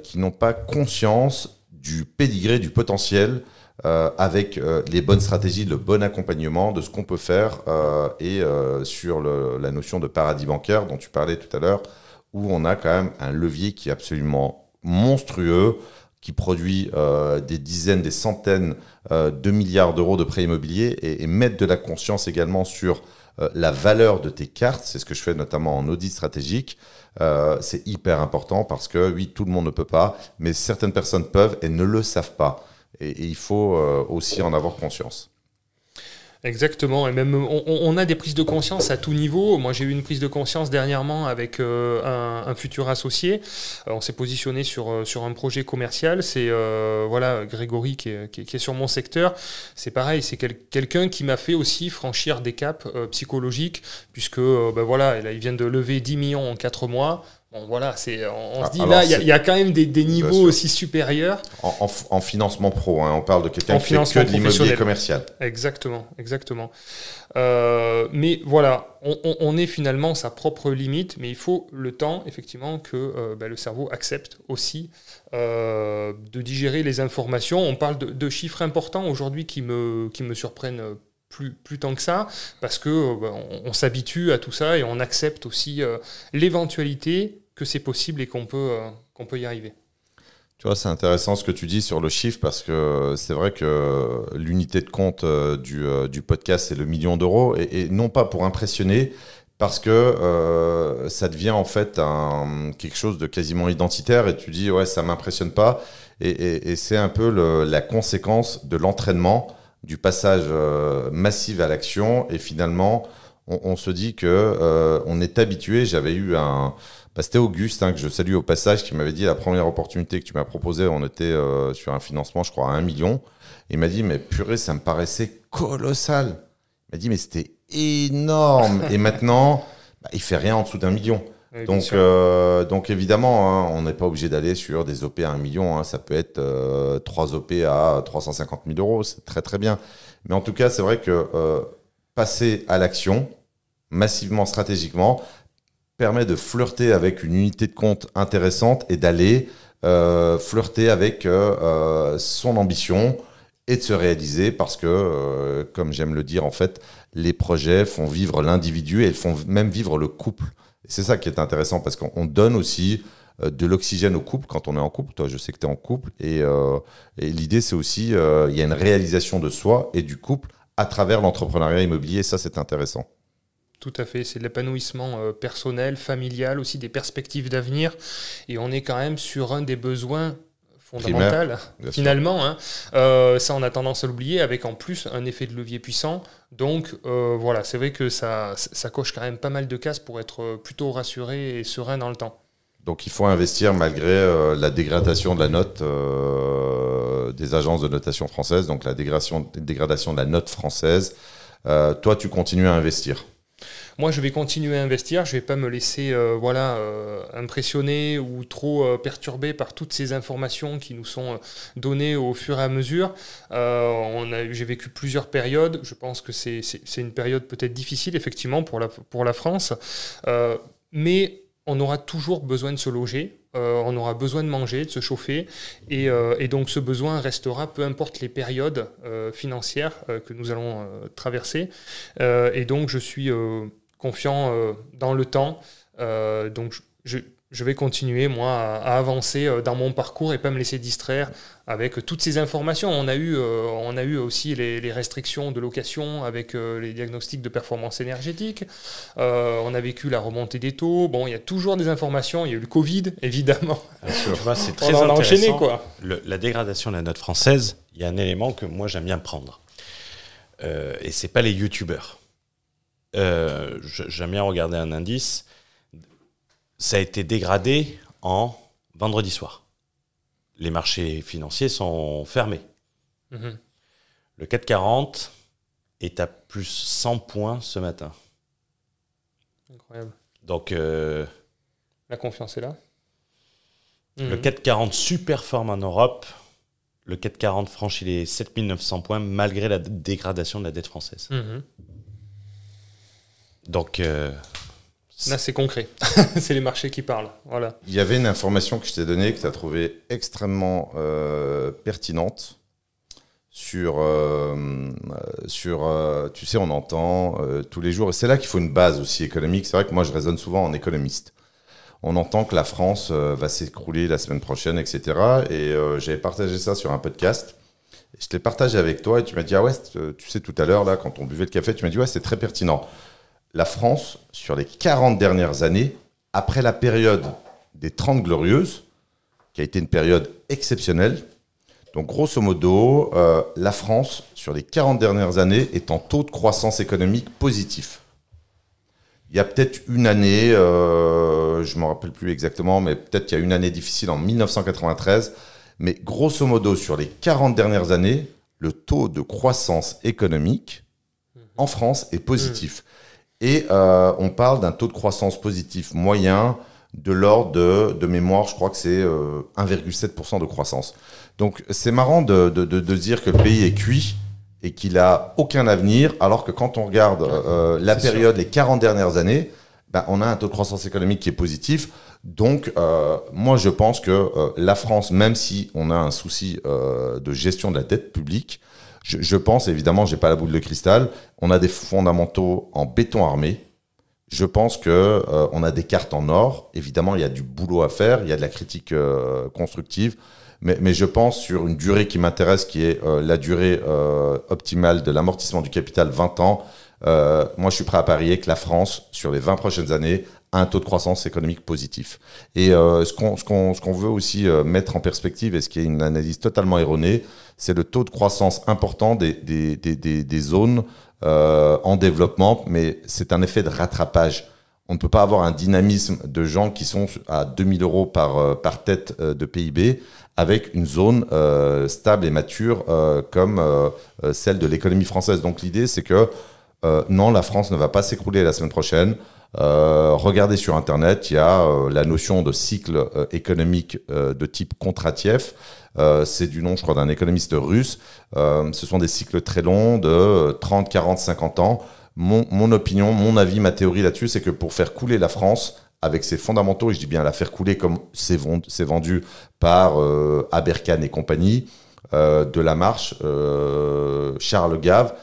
qui n'ont pas conscience du pédigré, du potentiel, avec les bonnes stratégies, le bon accompagnement de ce qu'on peut faire et sur la notion de paradis bancaire dont tu parlais tout à l'heure, où on a quand même un levier qui est absolument monstrueux, qui produit des dizaines, des centaines de milliards d'euros de prêts immobiliers et mettre de la conscience également sur la valeur de tes cartes. C'est ce que je fais notamment en audit stratégique. C'est hyper important parce que oui, tout le monde ne peut pas, mais certaines personnes peuvent et ne le savent pas. Et il faut aussi en avoir conscience. Exactement, et même on a des prises de conscience à tout niveau. Moi, j'ai eu une prise de conscience dernièrement avec un futur associé. On s'est positionné sur un projet commercial. C'est voilà, Grégory qui est sur mon secteur. C'est pareil, c'est quelqu'un qui m'a fait aussi franchir des caps psychologiques, puisque voilà, là, il vient de lever 10 millions en 4 mois. Bon, voilà, on se dit là, il y a quand même des niveaux aussi supérieurs. En financement pro, hein, on parle de quelqu'un qui fait que de l'immobilier commercial. Exactement. Mais voilà, on est finalement sa propre limite, mais il faut le temps, effectivement, que le cerveau accepte aussi de digérer les informations. On parle de chiffres importants aujourd'hui qui me surprennent plus tant que ça, parce que on s'habitue à tout ça et on accepte aussi l'éventualité que c'est possible et qu'on peut y arriver. Tu vois, c'est intéressant ce que tu dis sur le chiffre, parce que c'est vrai que l'unité de compte du podcast, c'est le 1 million d'euros, et non pas pour impressionner, parce que ça devient en fait quelque chose de quasiment identitaire, et tu dis ouais, ça m'impressionne pas, et c'est un peu la conséquence de l'entraînement, du passage massif à l'action, et finalement on se dit que on est habitué. J'avais eu c'était Auguste, que je salue au passage, qui m'avait dit la première opportunité que tu m'as proposée, on était sur un financement, je crois, à 1 million. Il m'a dit, mais purée, ça me paraissait colossal. Il m'a dit, mais c'était énorme. Et maintenant, il fait rien en dessous d'1 million. Oui, donc évidemment, on n'est pas obligé d'aller sur des OP à 1 million. Ça peut être 3 OP à 350 000 euros. C'est très très bien. Mais en tout cas, c'est vrai que passer à l'action, massivement, stratégiquement, permet de flirter avec une unité de compte intéressante et d'aller flirter avec son ambition et de se réaliser, parce que, comme j'aime le dire, en fait, les projets font vivre l'individu et ils font même vivre le couple. Et c'est ça qui est intéressant, parce qu'on donne aussi de l'oxygène au couple quand on est en couple. Toi, je sais que tu es en couple. Et l'idée, c'est aussi, il y a une réalisation de soi et du couple à travers l'entrepreneuriat immobilier. Et ça, c'est intéressant. Tout à fait, c'est de l'épanouissement personnel, familial, aussi des perspectives d'avenir. Et on est quand même sur un des besoins fondamentaux, finalement. Ça, on a tendance à l'oublier, avec en plus un effet de levier puissant. Donc voilà, c'est vrai que ça coche quand même pas mal de cases pour être plutôt rassuré et serein dans le temps. Donc il faut investir malgré la dégradation de la note des agences de notation françaises, donc la dégradation de la note française. Toi, tu continues à investir. Moi, je vais continuer à investir. Je ne vais pas me laisser impressionner ou trop perturber par toutes ces informations qui nous sont données au fur et à mesure. J'ai vécu plusieurs périodes. Je pense que c'est une période peut-être difficile, effectivement, pour la France. Mais on aura toujours besoin de se loger. On aura besoin de manger, de se chauffer, et donc ce besoin restera, peu importe les périodes financières que nous allons traverser. Et donc je suis confiant dans le temps. Donc je vais continuer, moi, à avancer dans mon parcours et pas me laisser distraire avec toutes ces informations. On a eu aussi les restrictions de location avec les diagnostics de performance énergétique. On a vécu la remontée des taux. Bon, il y a toujours des informations. Il y a eu le Covid, évidemment. Tu vois, c'est très On en a intéressant. enchaîné, quoi. La dégradation de la note française, il y a un élément que moi j'aime bien prendre. Et c'est pas les youtubeurs. J'aime bien regarder un indice. Ça a été dégradé en vendredi soir. Les marchés financiers sont fermés. Mhm. Le CAC 40 est à plus 100 points ce matin. Incroyable. Donc, La confiance est là. le CAC 40 surperforme en Europe. Le CAC 40 franchit les 7900 points malgré la dégradation de la dette française. Mhm. Donc, Là, c'est concret. C'est les marchés qui parlent. Voilà. Il y avait une information que je t'ai donnée que tu as trouvée extrêmement pertinente sur tu sais, on entend tous les jours, et c'est là qu'il faut une base aussi économique. C'est vrai que moi, je raisonne souvent en économiste. On entend que la France va s'écrouler la semaine prochaine, etc. Et j'avais partagé ça sur un podcast. Et je l'ai partagé avec toi et tu m'as dit, ah ouais, tu sais, tout à l'heure, là, quand on buvait le café, tu m'as dit, ouais, c'est très pertinent. La France, sur les 40 dernières années, après la période des 30 Glorieuses, qui a été une période exceptionnelle, donc grosso modo, la France, sur les 40 dernières années, est en taux de croissance économique positif. Il y a peut-être une année, je ne me rappelle plus exactement, mais peut-être qu'il y a une année difficile en 1993, mais grosso modo, sur les 40 dernières années, le taux de croissance économique en France est positif. Et on parle d'un taux de croissance positif moyen de l'ordre de mémoire, je crois que c'est 1,7% de croissance. Donc c'est marrant de dire que le pays est cuit et qu'il n'a aucun avenir, alors que quand on regarde la période, les 40 dernières années, ben, on a un taux de croissance économique qui est positif. Donc moi je pense que la France, même si on a un souci de gestion de la dette publique, je pense, évidemment, je n'ai pas la boule de cristal, on a des fondamentaux en béton armé. Je pense qu'on a des cartes en or. Évidemment, il y a du boulot à faire, il y a de la critique constructive. Mais je pense sur une durée qui m'intéresse, qui est la durée optimale de l'amortissement du capital, 20 ans. Moi, je suis prêt à parier que la France, sur les 20 prochaines années, a un taux de croissance économique positif. Et ce qu'on veut aussi mettre en perspective, et ce qui est une analyse totalement erronée, c'est le taux de croissance important des zones en développement, mais c'est un effet de rattrapage. On ne peut pas avoir un dynamisme de gens qui sont à 2 000 € par tête de PIB avec une zone stable et mature comme celle de l'économie française. Donc l'idée, c'est que non, la France ne va pas s'écrouler la semaine prochaine. Regardez sur Internet, il y a la notion de cycle économique de type Kondratiev. C'est du nom, je crois, d'un économiste russe. Ce sont des cycles très longs de 30, 40, 50 ans. Mon opinion, mon avis, ma théorie là-dessus, c'est que pour faire couler la France, avec ses fondamentaux, et je dis bien la faire couler comme c'est vendu par Aberkan et compagnie, de la Marche, Charles Gave,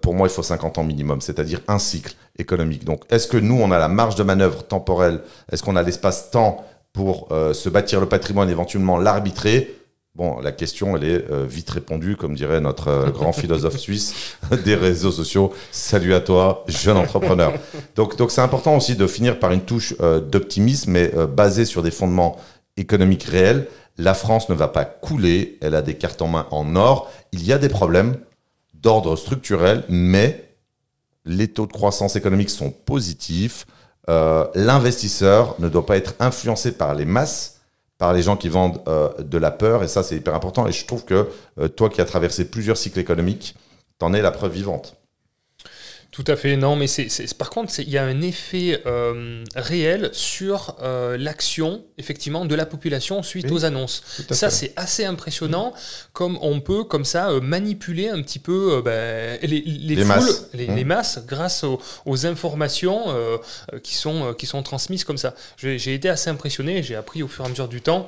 pour moi, il faut 50 ans minimum, c'est-à-dire un cycle économique. Donc, est-ce que nous, on a la marge de manœuvre temporelle? Est-ce qu'on a l'espace-temps pour se bâtir le patrimoine, éventuellement l'arbitrer? Bon, la question, elle est vite répondue, comme dirait notre grand philosophe suisse des réseaux sociaux. Salut à toi, jeune entrepreneur. Donc c'est important aussi de finir par une touche d'optimisme, mais basée sur des fondements économiques réels. La France ne va pas couler, elle a des cartes en main en or. Il y a des problèmes d'ordre structurel, mais les taux de croissance économique sont positifs. l'investisseur ne doit pas être influencé par les masses, par les gens qui vendent de la peur, et ça c'est hyper important. Et je trouve que toi qui as traversé plusieurs cycles économiques, t'en es la preuve vivante. Tout à fait, non, mais par contre, il y a un effet réel sur l'action, effectivement, de la population suite aux annonces. Ça, c'est assez impressionnant, comme on peut, comme ça, manipuler un petit peu les foules, masses. Les masses, grâce aux informations qui sont transmises comme ça. J'ai été assez impressionné, j'ai appris au fur et à mesure du temps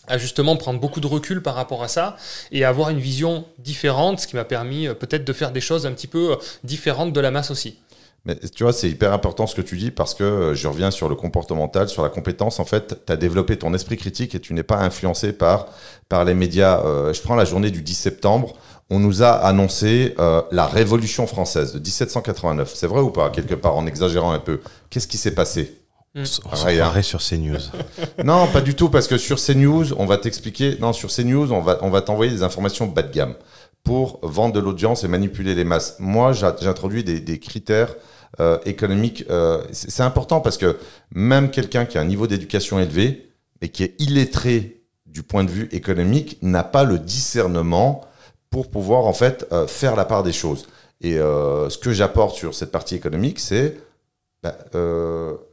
à justement prendre beaucoup de recul par rapport à ça et avoir une vision différente, ce qui m'a permis peut-être de faire des choses un petit peu différentes de la masse aussi. Mais tu vois, c'est hyper important ce que tu dis parce que je reviens sur le comportemental, sur la compétence. En fait, tu as développé ton esprit critique et tu n'es pas influencé par les médias. Je prends la journée du 10 septembre. On nous a annoncé la Révolution française de 1789. C'est vrai ou pas, quelque part, en exagérant un peu? Qu'est-ce qui s'est passé? Rien sur CNews. Non, pas du tout, parce que sur CNews, on va t'expliquer. Non, sur CNews, on va t'envoyer des informations bas de gamme pour vendre de l'audience et manipuler les masses. Moi, j'introduis des critères économiques. C'est important parce que même quelqu'un qui a un niveau d'éducation élevé et qui est illettré du point de vue économique n'a pas le discernement pour pouvoir en fait faire la part des choses. Et ce que j'apporte sur cette partie économique, c'est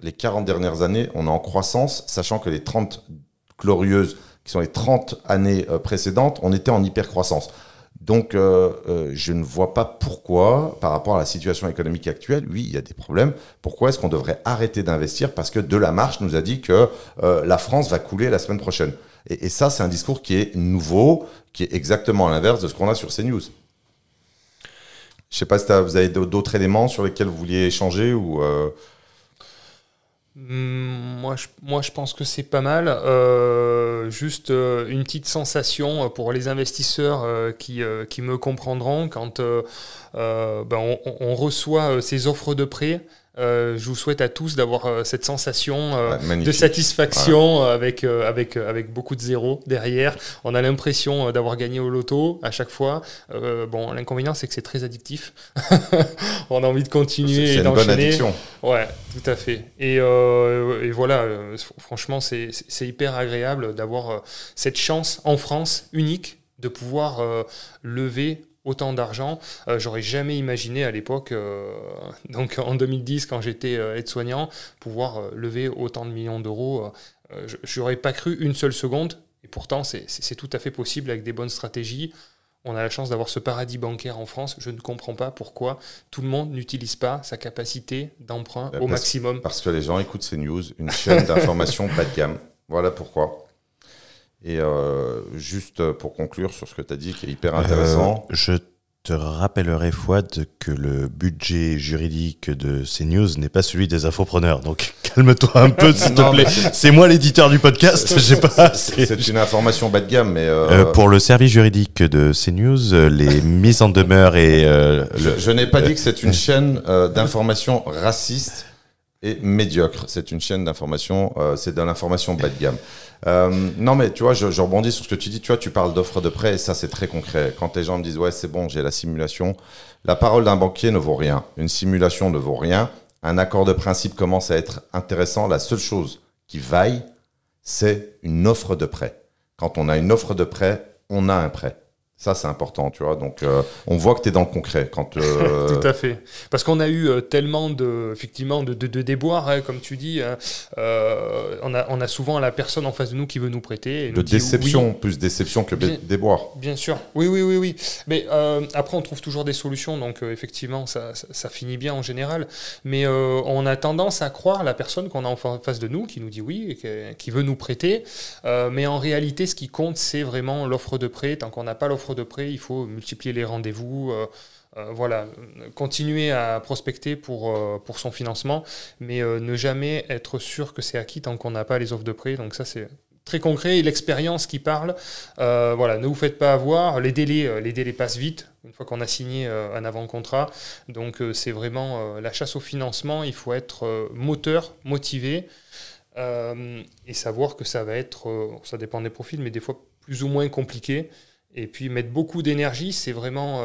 les 40 dernières années, on est en croissance, sachant que les 30 glorieuses, qui sont les 30 années précédentes, on était en hypercroissance. Donc, je ne vois pas pourquoi, par rapport à la situation économique actuelle, oui, il y a des problèmes. Pourquoi est-ce qu'on devrait arrêter d'investir? Parce que Delamarche nous a dit que la France va couler la semaine prochaine. Et ça, c'est un discours qui est nouveau, qui est exactement à l'inverse de ce qu'on a sur CNews. Je ne sais pas si vous avez d'autres éléments sur lesquels vous vouliez échanger ou... Moi, je pense que c'est pas mal. Juste une petite sensation pour les investisseurs qui me comprendront quand on reçoit ces offres de prêt. Je vous souhaite à tous d'avoir cette sensation de satisfaction avec beaucoup de zéros derrière. On a l'impression d'avoir gagné au loto à chaque fois. L'inconvénient, c'est que c'est très addictif. On a envie de continuer et d'enchaîner. C'est une bonne addiction. Ouais, tout à fait. Et voilà, franchement, c'est hyper agréable d'avoir cette chance en France unique de pouvoir lever autant d'argent. J'aurais jamais imaginé à l'époque, donc en 2010, quand j'étais aide-soignant, pouvoir lever autant de millions d'euros. J'aurais pas cru une seule seconde. Et pourtant, c'est tout à fait possible avec des bonnes stratégies. On a la chance d'avoir ce paradis bancaire en France. Je ne comprends pas pourquoi tout le monde n'utilise pas sa capacité d'emprunt au maximum. Parce que les gens écoutent CNews, une chaîne d'information bas de gamme. Voilà pourquoi. Et juste pour conclure sur ce que tu as dit, qui est hyper intéressant. Je te rappellerai, Fouad, que le budget juridique de CNews n'est pas celui des infopreneurs. Donc calme-toi un peu, s'il te plaît. C'est moi l'éditeur du podcast. C'est une information bas de gamme, mais... pour le service juridique de CNews, les mises en demeure et... Je n'ai pas dit que c'est une chaîne d'information raciste et médiocre. C'est une chaîne d'information, c'est de l'information bas de gamme. Non, mais tu vois, je rebondis sur ce que tu dis. Tu vois, tu parles d'offres de prêt et ça, c'est très concret. Quand les gens me disent, ouais, c'est bon, j'ai la simulation. La parole d'un banquier ne vaut rien. Une simulation ne vaut rien. Un accord de principe commence à être intéressant. La seule chose qui vaille, c'est une offre de prêt. Quand on a une offre de prêt, on a un prêt. Ça, c'est important, tu vois. Donc, on voit que tu es dans le concret. Tout à fait. Parce qu'on a eu tellement de déboires, hein, comme tu dis. On a souvent la personne en face de nous qui veut nous prêter. Et de déception, oui. Plus déception que déboire. Bien sûr. Oui. Mais après, on trouve toujours des solutions. Donc, effectivement, ça finit bien en général. Mais on a tendance à croire la personne qu'on a en face de nous, qui nous dit oui, et qui veut nous prêter. Mais en réalité, ce qui compte, c'est vraiment l'offre de prêt. Tant qu'on n'a pas l'offre de prêt, il faut multiplier les rendez-vous, continuer à prospecter pour son financement, mais ne jamais être sûr que c'est acquis tant qu'on n'a pas les offres de prêt. Donc ça, c'est très concret. Et l'expérience qui parle, ne vous faites pas avoir. Les délais passent vite une fois qu'on a signé un avant-contrat. Donc c'est vraiment la chasse au financement. Il faut être motivé et savoir que ça va être, ça dépend des profils, mais des fois plus ou moins compliqué. Et puis mettre beaucoup d'énergie, c'est vraiment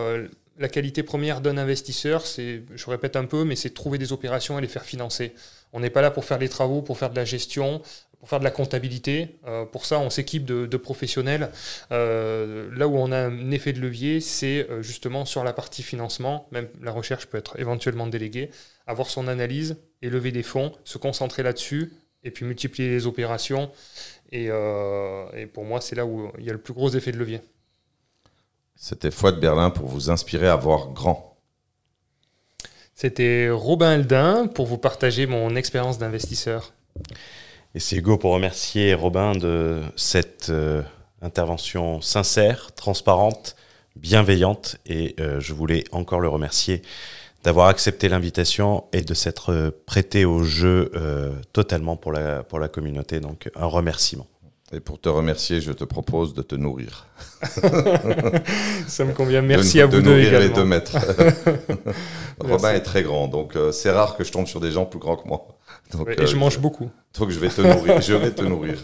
la qualité première d'un investisseur, je répète un peu, mais c'est de trouver des opérations et les faire financer. On n'est pas là pour faire les travaux, pour faire de la gestion, pour faire de la comptabilité. Pour ça, on s'équipe de professionnels. Là où on a un effet de levier, c'est justement sur la partie financement. Même la recherche peut être éventuellement déléguée. Avoir son analyse et lever des fonds, se concentrer là-dessus et puis multiplier les opérations. Et pour moi, c'est là où il y a le plus gros effet de levier. C'était Fouad Berlin pour vous inspirer à voir grand. C'était Robin Eldin pour vous partager mon expérience d'investisseur. Et c'est Hugo pour remercier Robin de cette intervention sincère, transparente, bienveillante. Et je voulais encore le remercier d'avoir accepté l'invitation et de s'être prêté au jeu totalement pour la communauté. Donc un remerciement. Et pour te remercier, je te propose de te nourrir. Ça me convient. Merci à vous deux également. De nourrir les 2 mètres. Robin est très grand, donc c'est rare que je tombe sur des gens plus grands que moi. Donc, et je mange beaucoup. Donc je vais te nourrir. Je vais te nourrir.